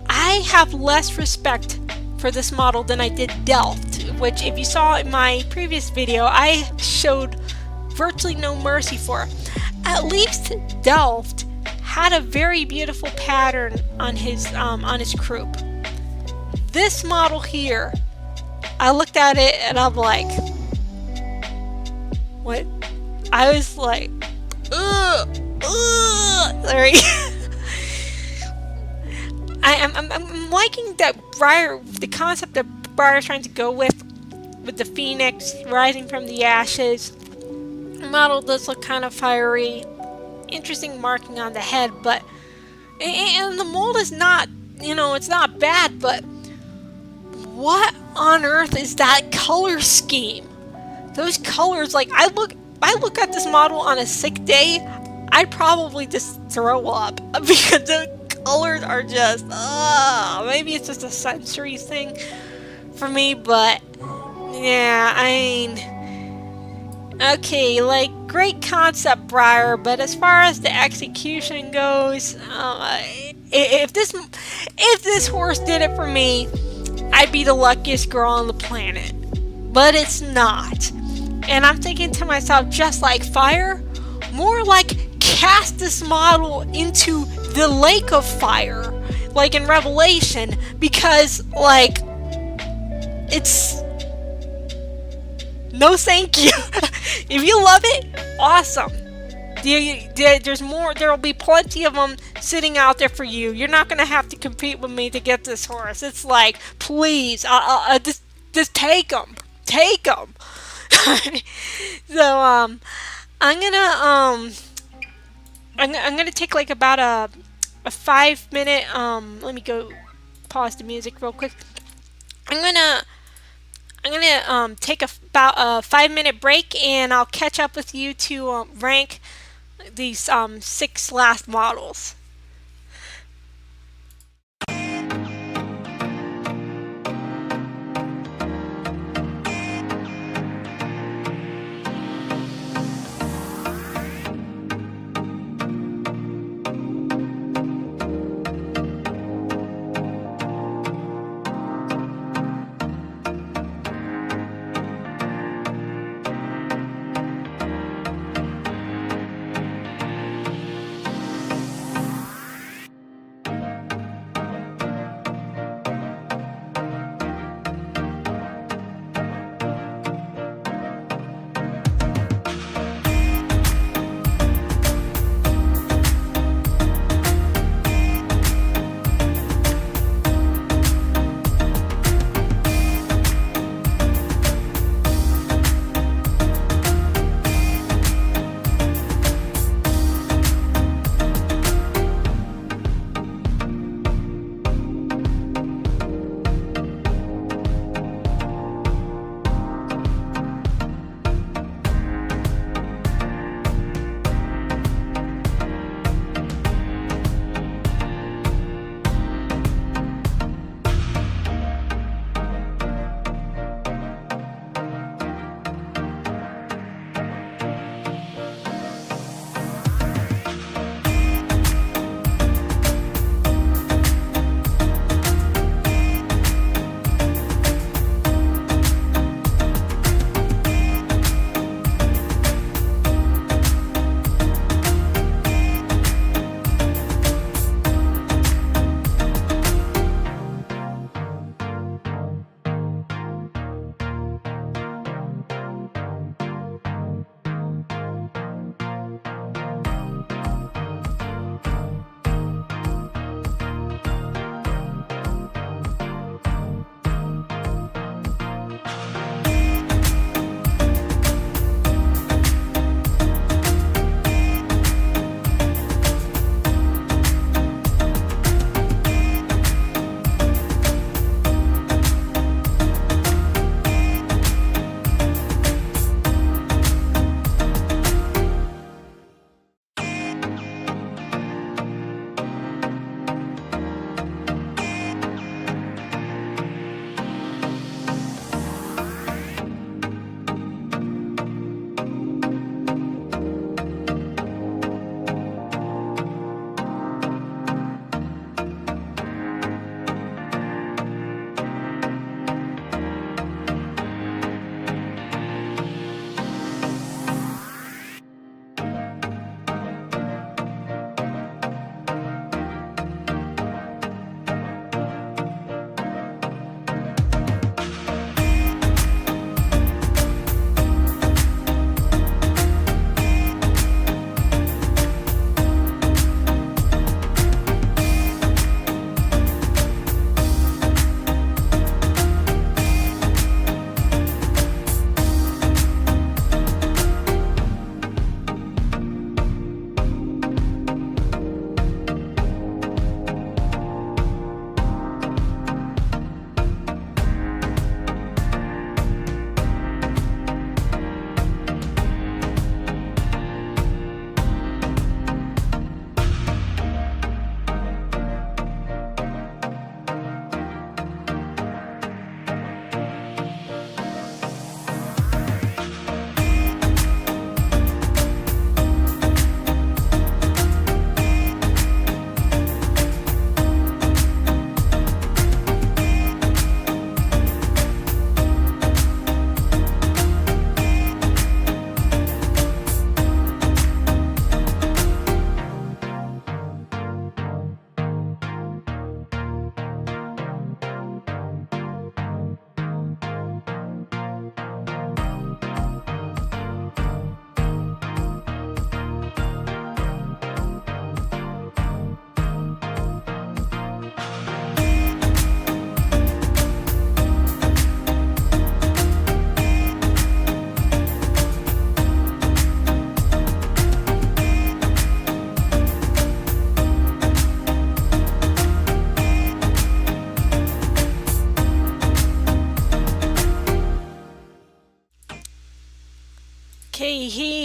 I have less respect for this model than I did Delft, which if you saw in my previous video, I showed virtually no mercy for. At least Delft had a very beautiful pattern on his croup. This model here, I looked at it and I'm like, what? I was like, sorry. I'm liking that the concept that Breyer's trying to go with the phoenix rising from the ashes. The model does look kind of fiery, interesting marking on the head, but and the mold is not, you know, it's not bad, but what on earth is that color scheme? Those colors, like, I look at this model on a sick day, I'd probably just throw up because the colors are just, maybe it's just a sensory thing for me, but yeah, I mean, okay, like, great concept, Breyer, but as far as the execution goes, if this horse did it for me, I'd be the luckiest girl on the planet. But it's not. And I'm thinking to myself, just like fire, more like cast this model into the lake of fire, like in Revelation, because, like, it's no thank you. If you love it, awesome. There's more. There'll be plenty of them sitting out there for you. You're not gonna have to compete with me to get this horse. It's like, please, just take them, take them. So I'm gonna take like about a 5-minute. Let me go pause the music real quick. I'm gonna take about a 5-minute break, and I'll catch up with you to rank these 6 last models.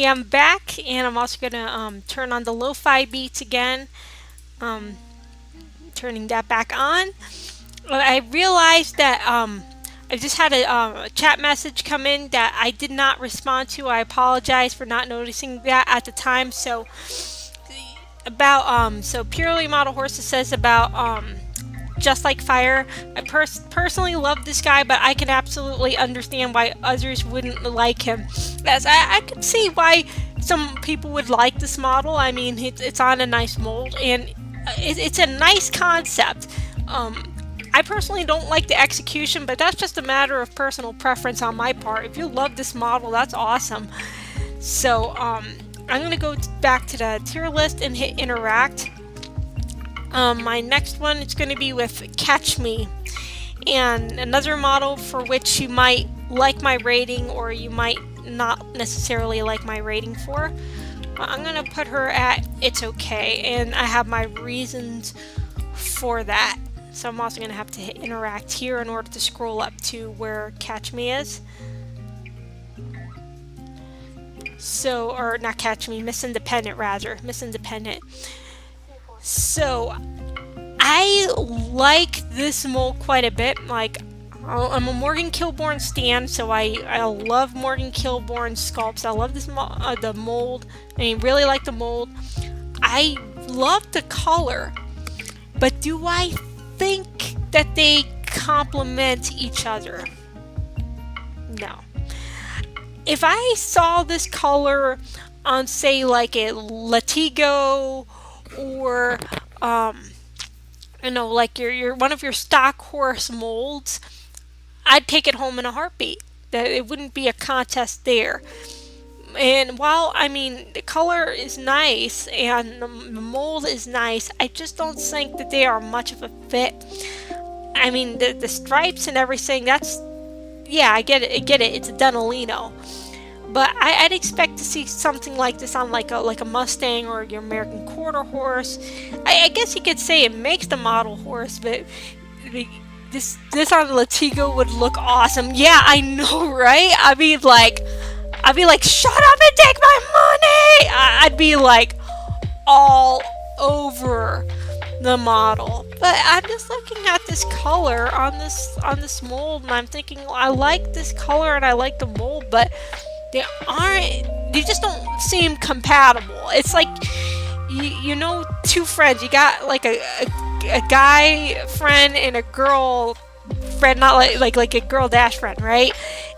I'm back, and I'm also gonna turn on the lo-fi beats again. Turning that back on. I realized that I just had a chat message come in that I did not respond to. I apologize for not noticing that at the time. So about so Purely Model Horses says about Just Like Fire. I personally love this guy, but I can absolutely understand why others wouldn't like him. Yes, I could see why some people would like this model. I mean, it's on a nice mold, and it's a nice concept. I personally don't like the execution, but that's just a matter of personal preference on my part. If you love this model, that's awesome. So, I'm going to go back to the tier list and hit interact. My next one is going to be with Catch Me, and another model for which you might like my rating or you might not necessarily like my rating for. I'm going to put her at It's Okay, and I have my reasons for that. So I'm also going to have to hit interact here in order to scroll up to where Catch Me is. So, or not Catch Me, Miss Independent rather. Miss Independent. So, I like this mold quite a bit. Like, I'm a Morgan Kilborn stan, so I love Morgan Kilborn sculpts. I love this the mold. I mean, really like the mold. I love the color, but do I think that they complement each other? No. If I saw this color on, say, like a Latigo or you know, like your one of your stock horse molds, I'd take it home in a heartbeat. That it wouldn't be a contest there. And while, I mean, the color is nice and the mold is nice, I just don't think that they are much of a fit. I mean, the stripes and everything, that's, yeah, I get it, it's a Dunalino. But I'd expect to see something like this on like a Mustang or your American Quarter Horse. I guess you could say it makes the model horse, but this on Latigo would look awesome. Yeah, I know, right? I'd be like, shut up and take my money! I'd be like all over the model. But I'm just looking at this color on this mold, and I'm thinking, I like this color and I like the mold, but they just don't seem compatible. It's like, you know, two friends. You got like a guy friend and a girl friend, not like a girl dash friend, right?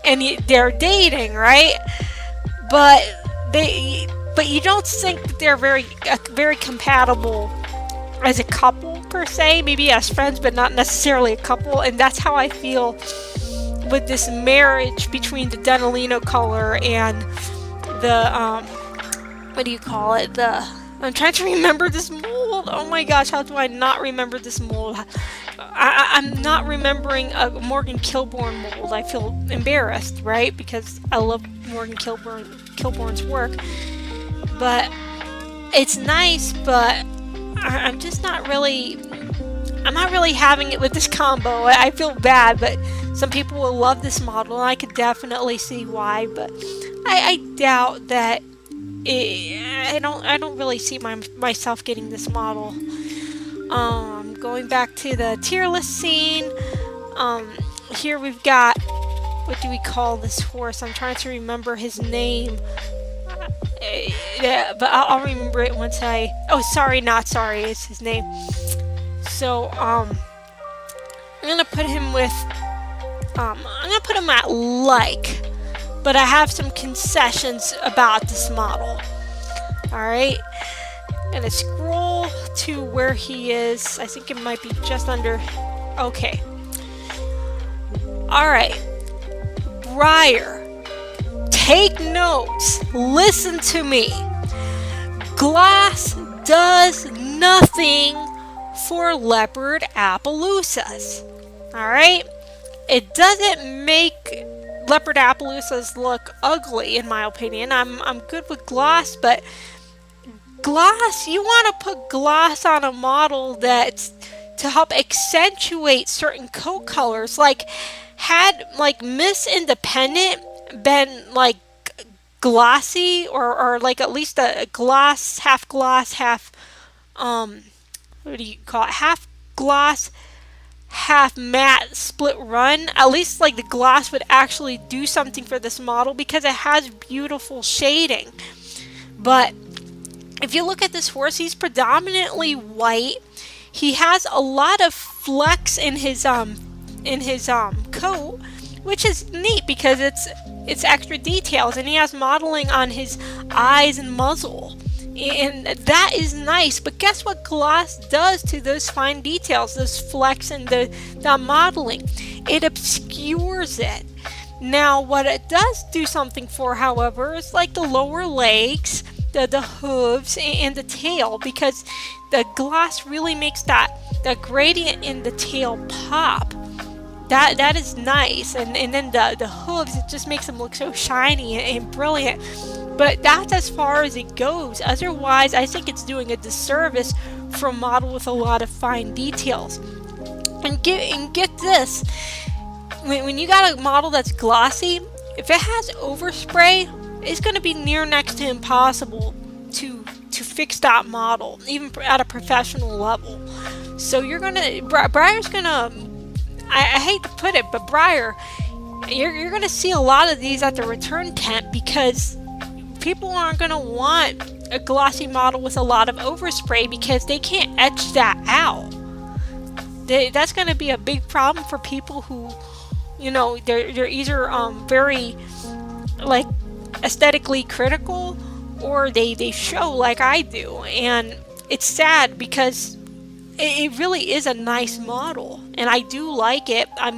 And they're dating, right? But you don't think that they're very compatible as a couple per se. Maybe as friends, but not necessarily a couple. And that's how I feel with this marriage between the Dunalino color and the what do you call it? I'm trying to remember this mold. Oh my gosh, how do I not remember this mold? I'm not remembering a Morgan Kilborn mold. I feel embarrassed, right? Because I love Morgan Kilborn's work. But it's nice, but I'm just not really having it with this combo. I feel bad, but some people will love this model, and I could definitely see why, but I doubt that I don't really see myself getting this model. Going back to the tier list scene, here we've got, what do we call this horse? I'm trying to remember his name. Yeah, but I'll remember it once oh, Sorry Not Sorry is his name. So, I'm gonna put him with, I'm gonna put him at like, but I have some concessions about this model. Alright, gonna scroll to where he is. I think it might be just under, okay. Alright, Breyer, take notes, listen to me. Glass does nothing for leopard Appaloosas. Alright? It doesn't make leopard Appaloosas look ugly, in my opinion. I'm good with gloss, but gloss, you want to put gloss on a model that's to help accentuate certain coat colors. Like, had like Miss Independent been like glossy, or like at least a gloss, half what do you call it, half gloss half matte split run, at least like the gloss would actually do something for this model because it has beautiful shading. But if you look at this horse, he's predominantly white. He has a lot of flecks in his coat, which is neat because it's extra details, and he has modeling on his eyes and muzzle. And that is nice, but guess what gloss does to those fine details, those flecks and the modeling? It obscures it. Now, what it does do something for, however, is like the lower legs, the hooves, and the tail, because the gloss really makes that gradient in the tail pop. That is nice, and then the hooves, it just makes them look so shiny and brilliant. But that's as far as it goes. Otherwise, I think it's doing a disservice for a model with a lot of fine details. And get this, when you got a model that's glossy, if it has overspray, it's going to be near next to impossible to fix that model, even at a professional level. So Breyer's gonna, I hate to put it, but Breyer, you're gonna see a lot of these at the return tent, because people aren't going to want a glossy model with a lot of overspray because they can't etch that out. That's going to be a big problem for people who, they're either very like aesthetically critical, or they show like I do, and it's sad because it really is a nice model, and I do like it. I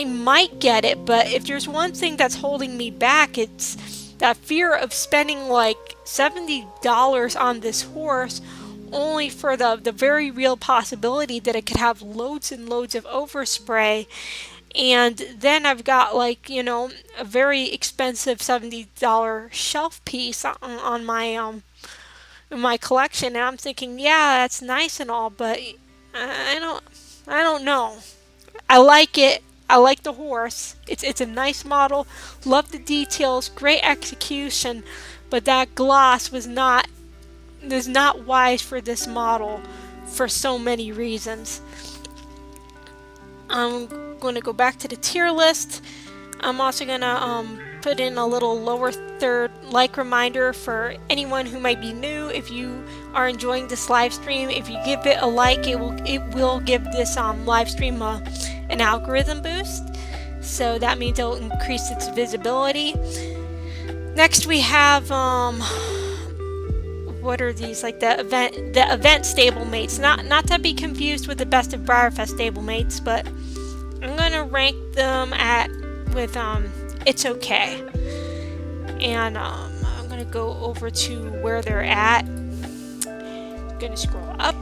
might get it, but if there's one thing that's holding me back, it's that fear of spending like $70 on this horse, only for the very real possibility that it could have loads and loads of overspray. And then I've got like, a very expensive $70 shelf piece on my in my collection, and I'm thinking, yeah, that's nice and all, but I don't know. I like it. I like the horse. It's a nice model. Love the details. Great execution. But that gloss is not wise for this model for so many reasons. I'm going to go back to the tier list. I'm also going to put in a little lower third like reminder for anyone who might be new. If you are enjoying this live stream, if you give it a like, it will give this live stream an algorithm boost, so that means it'll increase its visibility. Next we have what are these, like the event stablemates, not to be confused with the best of BreyerFest stablemates, but I'm gonna rank them with it's okay, and I'm gonna go over to where they're at. I'm gonna scroll up.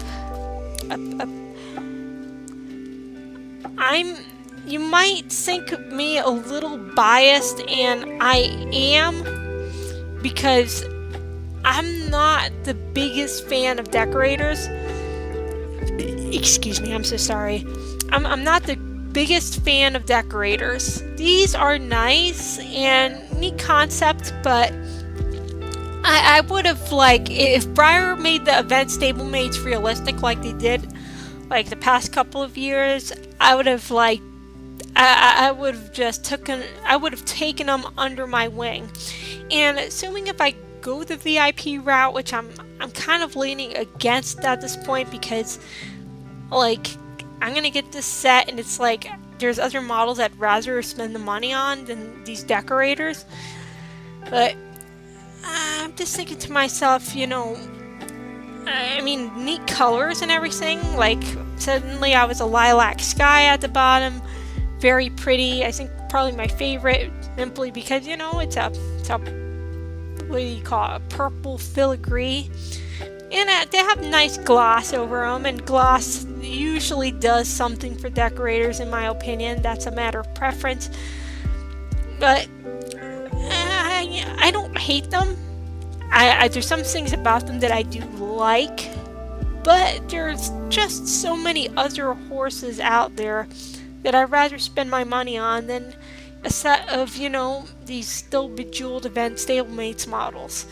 You might think me a little biased, and I am, because I'm not the biggest fan of decorators. Excuse me, I'm so sorry. I'm not the biggest fan of decorators. These are nice and neat concept, but I would have, like, if Breyer made the event stablemates realistic like they did like the past couple of years, I would have I would have taken them under my wing. And assuming if I go the VIP route, which I'm kind of leaning against at this point, because like I'm gonna get this set and it's like there's other models I'd rather spend the money on than these decorators. But I'm just thinking to myself, I mean, neat colors and everything. Like, suddenly I was a lilac sky at the bottom. Very pretty. I think probably my favorite, simply because, it's a what do you call it? A purple filigree. And they have nice gloss over them, and gloss usually does something for decorators, in my opinion. That's a matter of preference. But I don't hate them. There's some things about them that I do like, but there's just so many other horses out there that I'd rather spend my money on than a set of, these still bejeweled event stablemates models.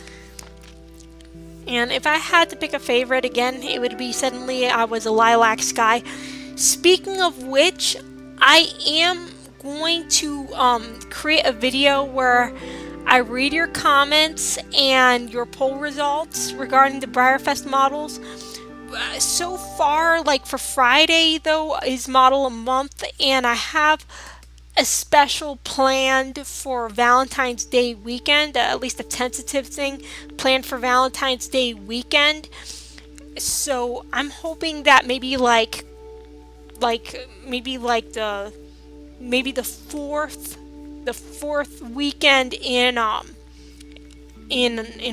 And if I had to pick a favorite again, it would be Suddenly I Was a Lilac Sky. Speaking of which, I am going to create a video where I read your comments and your poll results regarding the BreyerFest models. So far, like for Friday though, is model a month, and I have a special planned for Valentine's Day weekend, at least a tentative thing planned for Valentine's Day weekend. So I'm hoping that maybe the fourth weekend in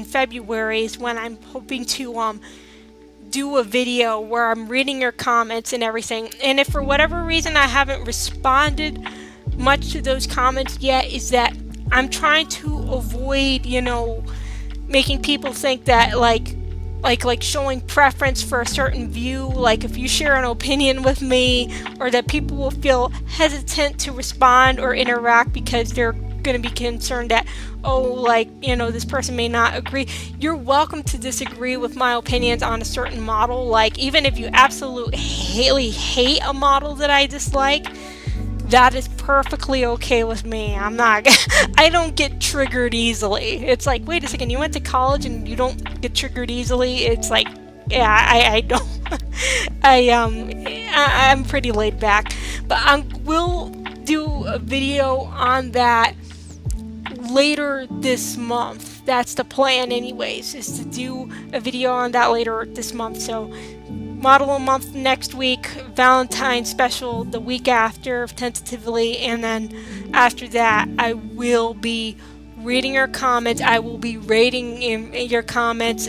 February is when I'm hoping to do a video where I'm reading your comments and everything. And if for whatever reason I haven't responded much to those comments yet, is that I'm trying to avoid, making people think that like showing preference for a certain view, like if you share an opinion with me, or that people will feel hesitant to respond or interact because they're going to be concerned that, this person may not agree. You're welcome to disagree with my opinions on a certain model. Like, even if you absolutely hate a model that I dislike, that is perfectly okay with me. I don't get triggered easily. It's like, wait a second, you went to college and you don't get triggered easily? It's like, yeah, I don't. I'm pretty laid back. But I will do a video on that later this month. That's the plan anyways, is to do a video on that later this month. So model a month next week, Valentine special the week after, tentatively, and then after that I will be reading your comments. I will be rating your comments,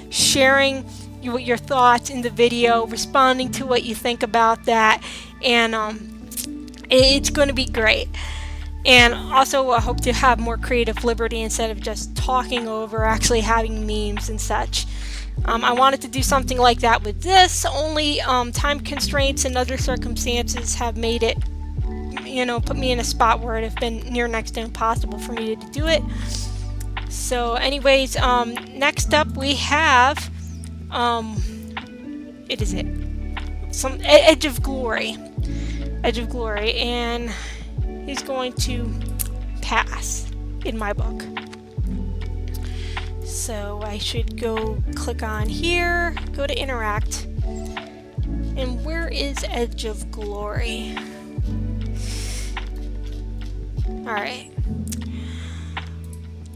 sharing your thoughts in the video, responding to what you think about that, and it's going to be great. And also I hope to have more creative liberty instead of just talking over, actually having memes and such. I wanted to do something like that with this, only time constraints and other circumstances have made it, put me in a spot where it has been near next to impossible for me to do it. So anyways, next up we have, some Edge of Glory, and he's going to pass in my book. So I should go click on here, go to interact, and where is Edge of Glory? Alright.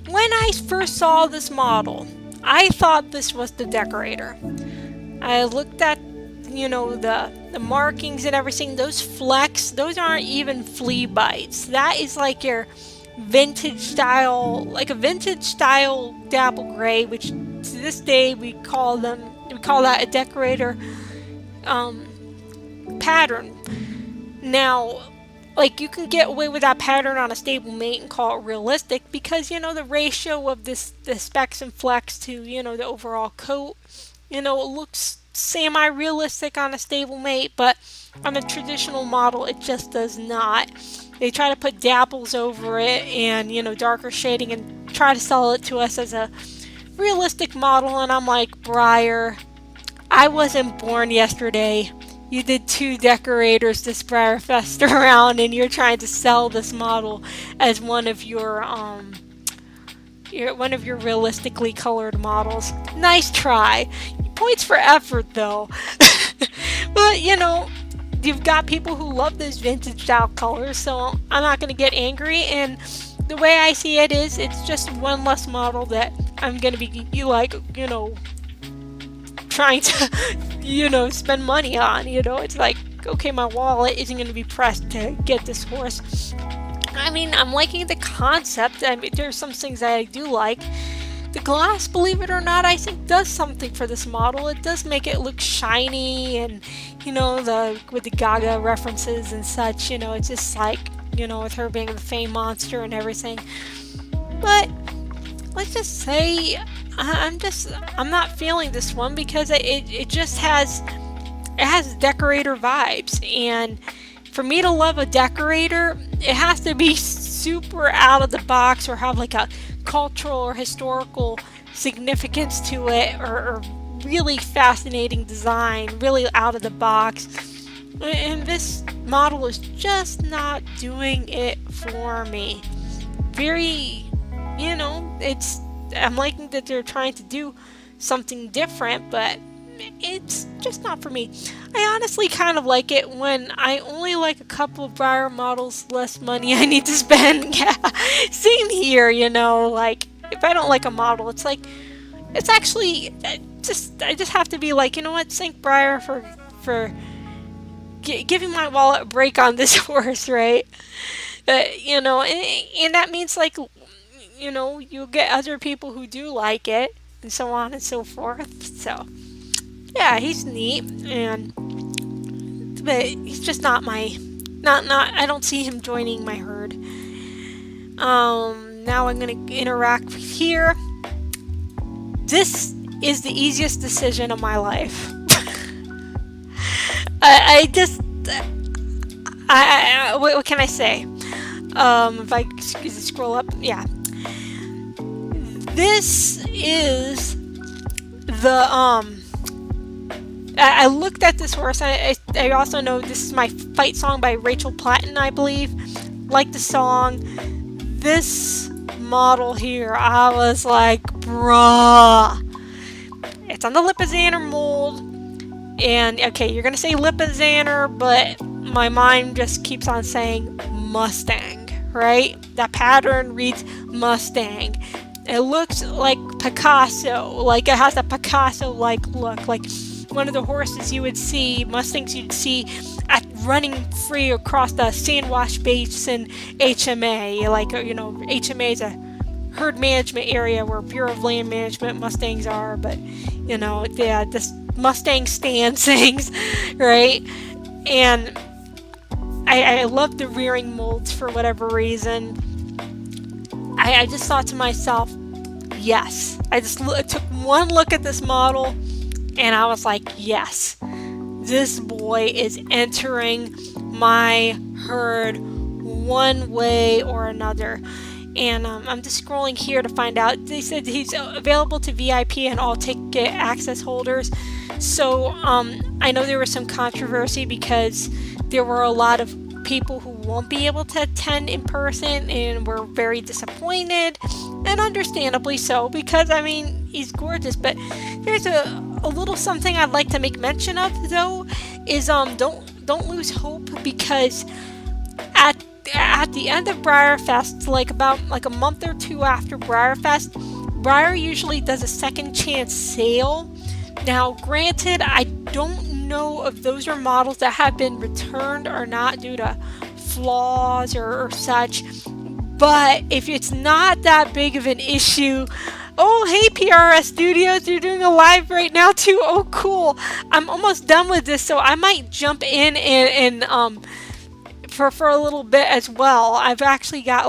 When I first saw this model, I thought this was the decorator. I looked at, the markings and everything. Those flecks, those aren't even flea bites. That is like your vintage style, like a vintage style dapple gray, which to this day we call that a decorator pattern. Now, like, you can get away with that pattern on a stablemate and call it realistic because, the ratio of the specks and flecks to, the overall coat, it looks semi-realistic on a stablemate, but on a traditional model it just does not. They try to put dapples over it and, darker shading and try to sell it to us as a realistic model, and I'm like, Breyer, I wasn't born yesterday. You did 2 decorators this BreyerFest around, and you're trying to sell this model as one of your realistically colored models. Nice try. Points for effort though. But you've got people who love those vintage style colors, so I'm not going to get angry. And the way I see it is, it's just one less model that I'm going to be trying to spend money on. It's like, okay, my wallet isn't going to be pressed to get this horse. I mean, I'm liking the concept. I mean, there's some things that I do like. The glass, believe it or not, I think does something for this model. It does make it look shiny, and with the Gaga references and such, it's just like, with her being the Fame monster and everything. But let's just say I'm not feeling this one because it just has decorator vibes, and for me to love a decorator, it has to be super out of the box or have like a cultural or historical significance to it, or really fascinating design, really out of the box. And this model is just not doing it for me. Very, I'm liking that they're trying to do something different, but it's just not for me. I honestly kind of like it when I only like a couple of Breyer models, less money I need to spend. Yeah, same here, like if I don't like a model, it's like, it's actually, I just have to be like, you know what, thank Breyer for giving my wallet a break on this horse, right? And that means like, you'll get other people who do like it, and so on and so forth. So yeah, he's neat, but he's just not I don't see him joining my herd. Now I'm gonna interact here. This is the easiest decision of my life. What can I say? If I scroll up, yeah. This is the I looked at this horse. I also know this is my fight song by Rachel Platten, I believe. Like the song. This model here, I was like, bruh. It's on the Lipizzaner mold. And, okay, you're going to say Lipizzaner, but my mind just keeps on saying Mustang, right? That pattern reads Mustang. It looks like Picasso. Like, it has a Picasso-like look. Like one of the horses you would see, Mustangs you'd see running free across the Sandwash Basin HMA. Like, HMA is a herd management area where Bureau of Land Management Mustangs are, but, this Mustang stand things, right? And I love the rearing molds for whatever reason. I just thought to myself, yes. I just took one look at this model, and I was like, yes, this boy is entering my herd one way or another. And I'm just scrolling here to find out. They said he's available to VIP and all ticket access holders. So I know there was some controversy because there were a lot of people who won't be able to attend in person and were very disappointed, and understandably so, because he's gorgeous. But there's a little something I'd like to make mention of, though, is don't lose hope, because at the end of BreyerFest, about a month or two after BreyerFest, Breyer usually does a second chance sale. Now, granted, I don't know if those are models that have been returned or not due to flaws or such, but if it's not that big of an issue. Oh, hey, PRS Studios, you're doing a live right now too. Oh, cool. I'm almost done with this, so I might jump in and for a little bit as well. I've actually got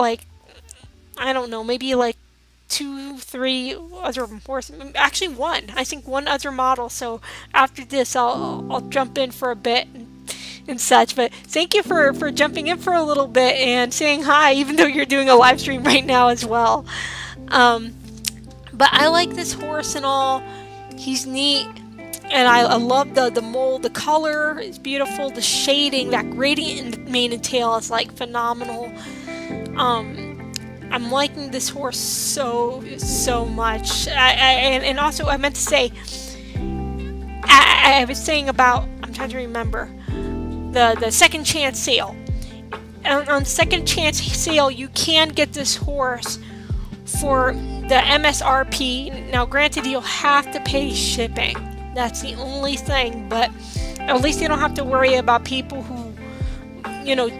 I don't know, maybe 2-3 other horses. Actually, I think one other model. So after this, I'll jump in for a bit and such. But thank you for jumping in for a little bit and saying hi, even though you're doing a live stream right now as well. But I like this horse and all. He's neat. And I love the mold. The color is beautiful. The shading, that gradient in the mane and tail is phenomenal. I'm liking this horse so much. And also I meant to say, I was saying about, I'm trying to remember, the second chance sale. On the second chance sale, you can get this horse for the MSRP. Now, granted, you'll have to pay shipping. That's the only thing, but at least you don't have to worry about people who,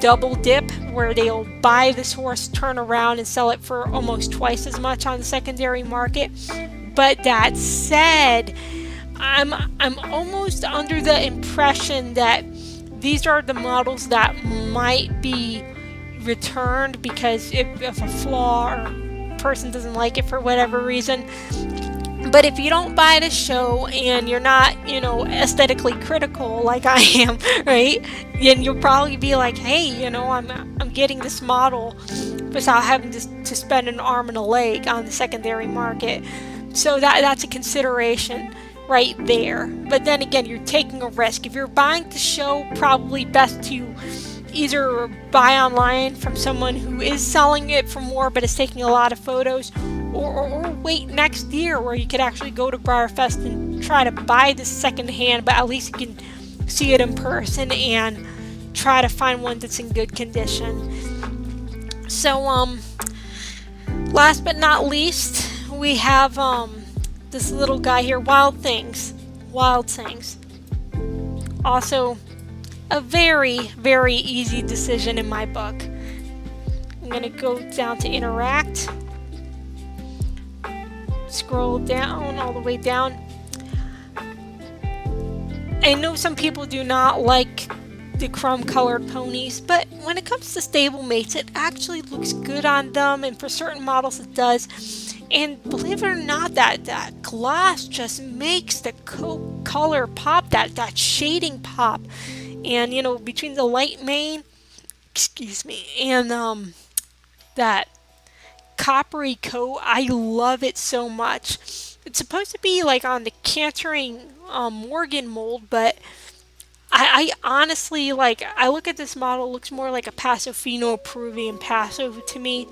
double dip, where they'll buy this horse, turn around and sell it for almost twice as much on the secondary market. But that said, I'm almost under the impression that these are the models that might be returned because if a flaw or person doesn't like it for whatever reason. But if you don't buy the show and you're not, aesthetically critical like I am, right? Then you'll probably be like, hey, I'm getting this model without having to spend an arm and a leg on the secondary market. So that's a consideration right there. But then again, you're taking a risk. If you're buying the show, probably best to either buy online from someone who is selling it for more but is taking a lot of photos, or wait next year where you could actually go to BreyerFest and try to buy this secondhand, but at least you can see it in person and try to find one that's in good condition. So last but not least, we have this little guy here, Wild Things. Also a very, very easy decision in my book. I'm going to go down to interact, scroll down all the way down. I know some people do not like the chrome colored ponies, but when it comes to stablemates, it actually looks good on them, and for certain models it does. And believe it or not, that gloss just makes the color pop, that shading pop. And you know, between the light mane, and that coppery coat, I love it so much. It's supposed to be like on the cantering Morgan mold, but I honestly, like, I look at this model, it looks more like a Pasofino Peruvian Paso to me,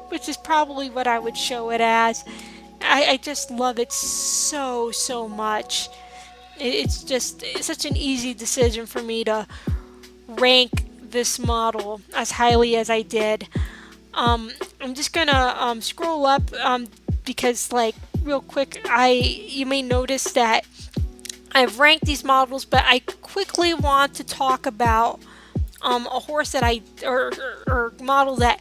which is probably what I would show it as. I just love it so much. It's such an easy decision for me to rank this model as highly as I did. I'm just gonna scroll up because, like, real quick, you may notice that I've ranked these models, but I quickly want to talk about a horse that or model that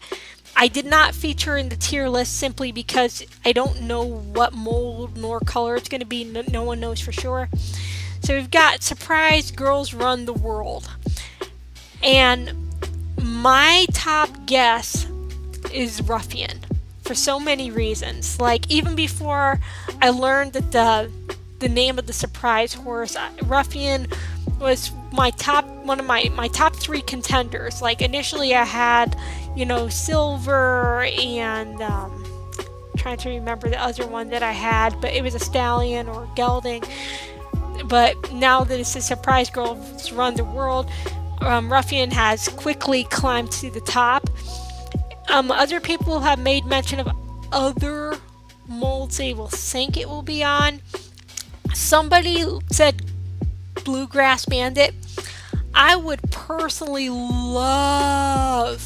I did not feature in the tier list simply because I don't know what mold nor color it's going to be. No one knows for sure. So we've got Surprise Girls Run the World. And my top guess is Ruffian for so many reasons. Like, even before I learned that the name of the surprise horse, Ruffian was one of my top 3 contenders. Like, initially I had, you know, Silver and trying to remember the other one that I had, but it was a stallion or gelding. But now that it's a Surprise Girls Run the World, Ruffian has quickly climbed to the top. Other people have made mention of other molds they will think it will be on. Somebody said Bluegrass Bandit. I would personally love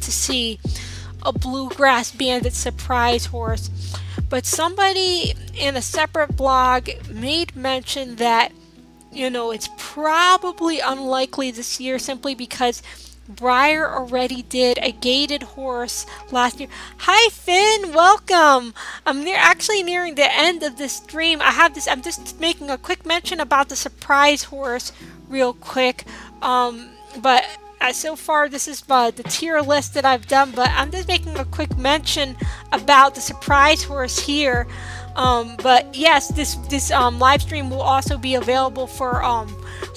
to see a Bluegrass Bandit surprise horse, but somebody in a separate blog made mention that, you know, it's probably unlikely this year simply because Breyer already did a gated horse last year. Hi Finn, welcome. I'm actually nearing the end of this stream. I'm just making a quick mention about the surprise horse real quick. But so far this is the tier list that I've done, but I'm just making a quick mention about the surprise horse here. But yes, this live stream will also be available for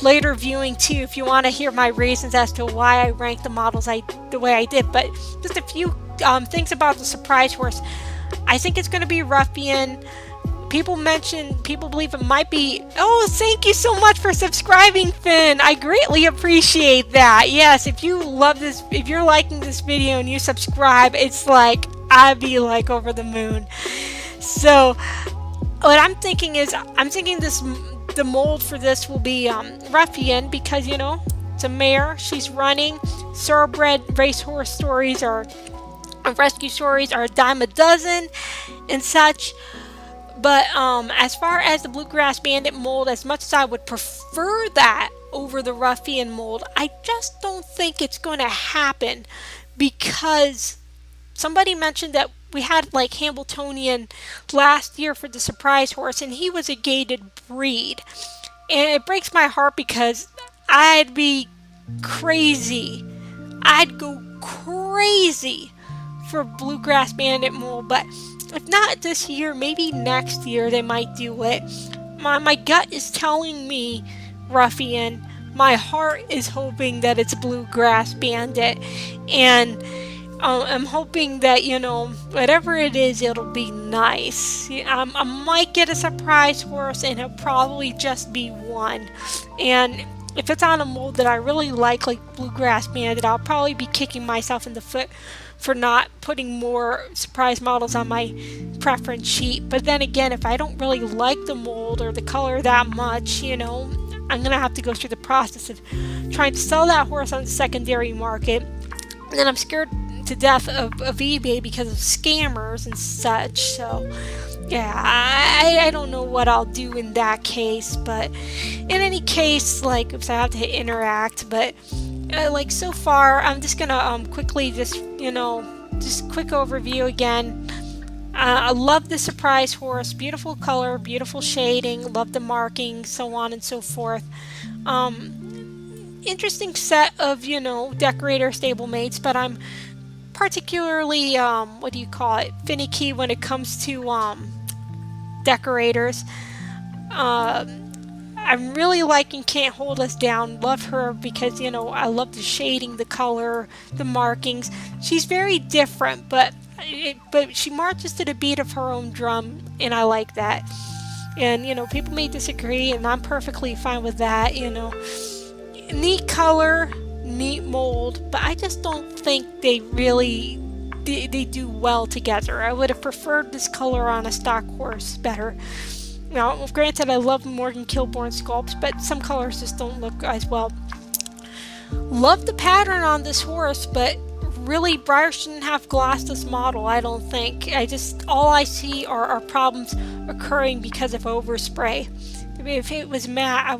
later viewing too, if you want to hear my reasons as to why I ranked the models the way I did. But just a few things about the surprise horse. I think it's going to be Ruffian. People believe it might be. Oh, thank you so much for subscribing, Finn. I greatly appreciate that. Yes, if you love this, if you're liking this video and you subscribe, it's like, I'd be like over the moon. So what I'm thinking is, the mold for this will be Ruffian, because, you know, it's a mare, she's running. Thoroughbred racehorse stories or rescue stories are a dime a dozen and such. But as far as the Bluegrass Bandit mold, as much as I would prefer that over the Ruffian mold, I just don't think it's going to happen, because somebody mentioned that we had like Hamiltonian last year for the surprise horse, and he was a gated breed. And it breaks my heart because I'd be crazy. I'd go crazy for Bluegrass Bandit mold, but if not this year, maybe next year they might do it. My gut is telling me Ruffian. My heart is hoping that it's Bluegrass Bandit. And I'm hoping that, you know, whatever it is, it'll be nice. I might get a surprise horse, and it'll probably just be one. And if it's on a mold that I really like Bluegrass Bandit, I'll probably be kicking myself in the foot for not putting more surprise models on my preference sheet. But then again, if I don't really like the mold or the color that much, you know, I'm gonna have to go through the process of trying to sell that horse on the secondary market. And then I'm scared to death of eBay because of scammers and such. So yeah, I don't know what I'll do in that case. But in any case, like, oops, I have to hit interact. But like, so far, I'm just gonna quickly just, you know, just quick overview again. I love the surprise horse, beautiful color, beautiful shading, love the markings, so on and so forth. Interesting set of, you know, decorator stablemates, but I'm particularly what do you call it, finicky when it comes to decorators. I'm really liking Can't Hold Us Down. Love her because, you know, I love the shading, the color, the markings. She's very different, but she marches to the beat of her own drum, and I like that. And, you know, people may disagree, and I'm perfectly fine with that, you know. Neat color, neat mold, but I just don't think they really they do well together. I would have preferred this color on a stock horse better. Now, granted, I love Morgan Kilborn sculpts, but some colors just don't look as well. Love the pattern on this horse, but really, Breyer shouldn't have glossed this model, I don't think. All I see are problems occurring because of overspray. If it was matte,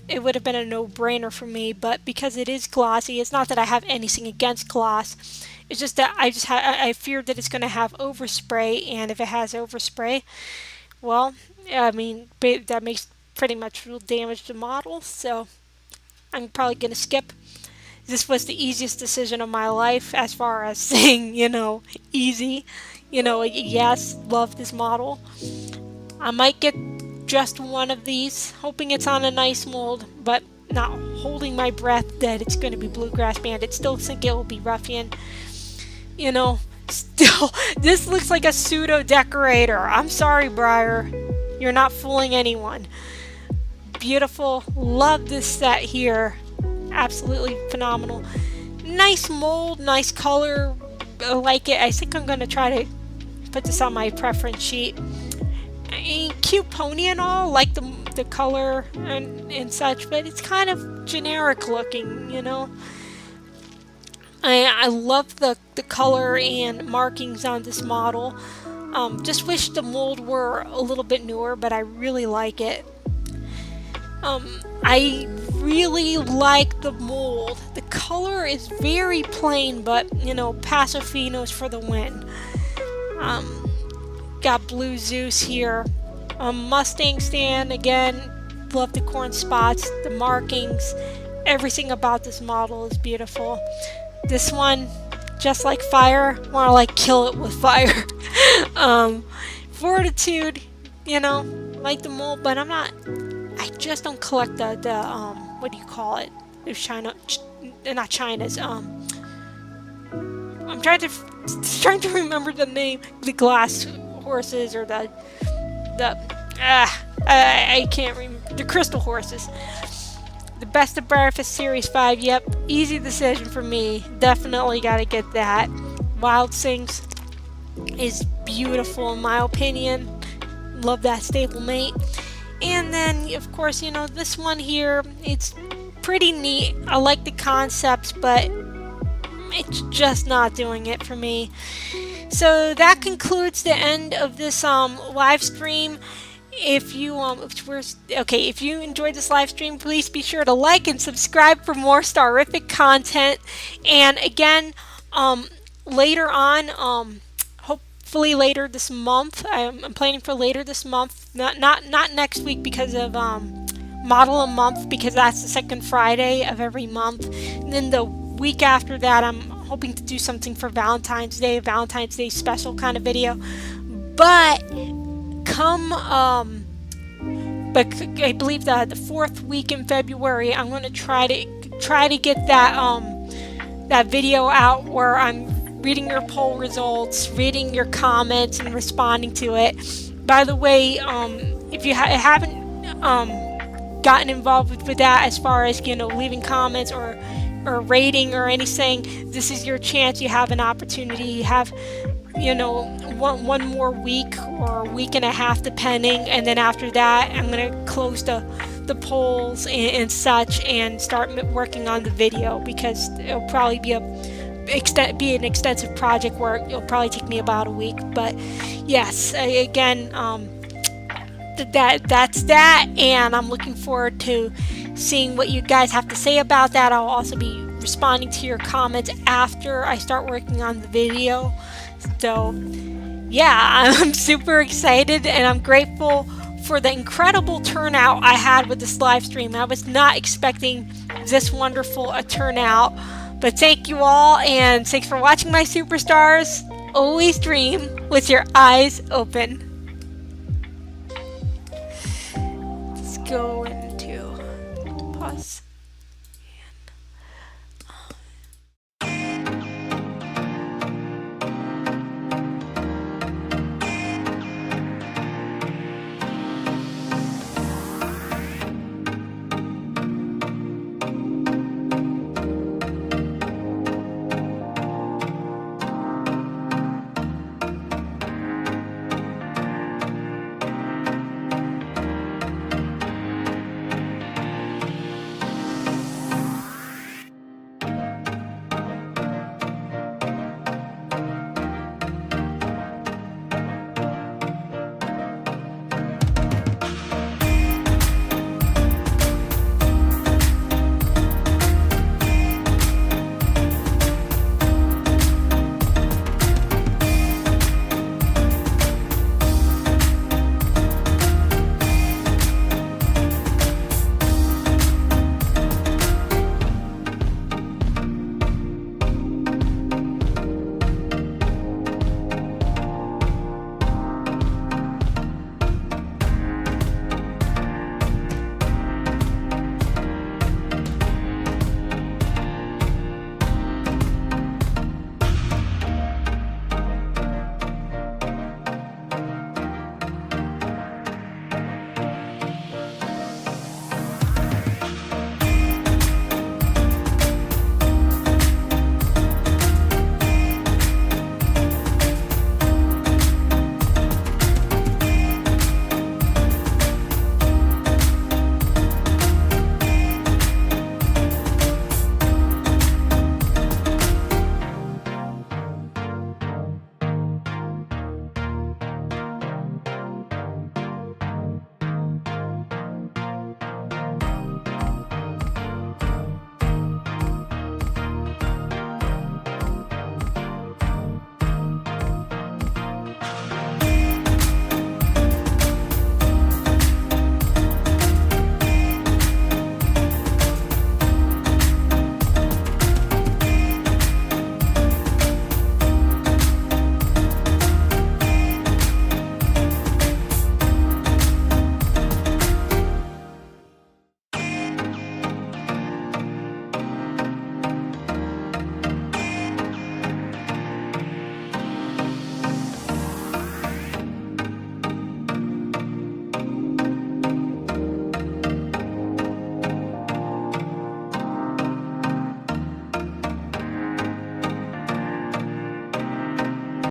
it would have been a no-brainer for me, but because it is glossy, it's not that I have anything against gloss. It's just that I fear that it's going to have overspray, and if it has overspray, well, I mean, that makes pretty much real damage to the model, so I'm probably going to skip. This was the easiest decision of my life as far as saying, you know, easy. You know, yes, love this model. I might get just one of these, hoping it's on a nice mold, but not holding my breath that it's going to be Bluegrass Bandit. Still think it will be Ruffian. You know, still, this looks like a pseudo decorator. I'm sorry, Breyer. You're not fooling anyone. Beautiful. Love this set here. Absolutely phenomenal. Nice mold, nice color. I like it. I think I'm going to try to put this on my preference sheet. Cute pony and all, like the color and such, but it's kind of generic looking, you know. I love the color and markings on this model. Just wish the mold were a little bit newer, but I really like it. I really like the mold. The color is very plain, but, you know, paso finos for the win. Got blue Zeus here. Mustang stand, again, love the corn spots, the markings, everything about this model is beautiful. This one, just like fire, want to like kill it with fire. Fortitude, you know, like the mold, but I just don't collect the what do you call it? There's China, not China's, I'm trying to remember the name, the glass horses or I can't remember, the crystal horses. The best of BreyerFest Series 5, yep, easy decision for me. Definitely got to get that. Wild Sings is beautiful in my opinion. Love that stablemate. And then, of course, you know, this one here, it's pretty neat. I like the concepts, but it's just not doing it for me. So that concludes the end of this live stream. If you if you enjoyed this live stream, please be sure to like and subscribe for more Starific content. And again, later on, hopefully later this month, I'm planning for later this month, not next week because of model a month, because that's the second Friday of every month. And then the week after that, I'm hoping to do something for Valentine's Day, a Valentine's Day special kind of video. But but I believe that the fourth week in February, I'm going to try to get that that video out where I'm reading your poll results, reading your comments, and responding to it. By the way, if you haven't gotten involved with that, as far as leaving comments or rating or anything, this is your chance. You have an opportunity. You have one more week or a week and a half depending, and then after that I'm going to close the polls and such and start working on the video, because it'll probably be an extensive project where it'll probably take me about a week. But yes, again, that's that, and I'm looking forward to seeing what you guys have to say about that. I'll also be responding to your comments after I start working on the video. So yeah, I'm super excited, and I'm grateful for the incredible turnout I had with this live stream. I was not expecting this wonderful a turnout, but thank you all, and thanks for watching my superstars. Always dream with your eyes open. Let's go into pause.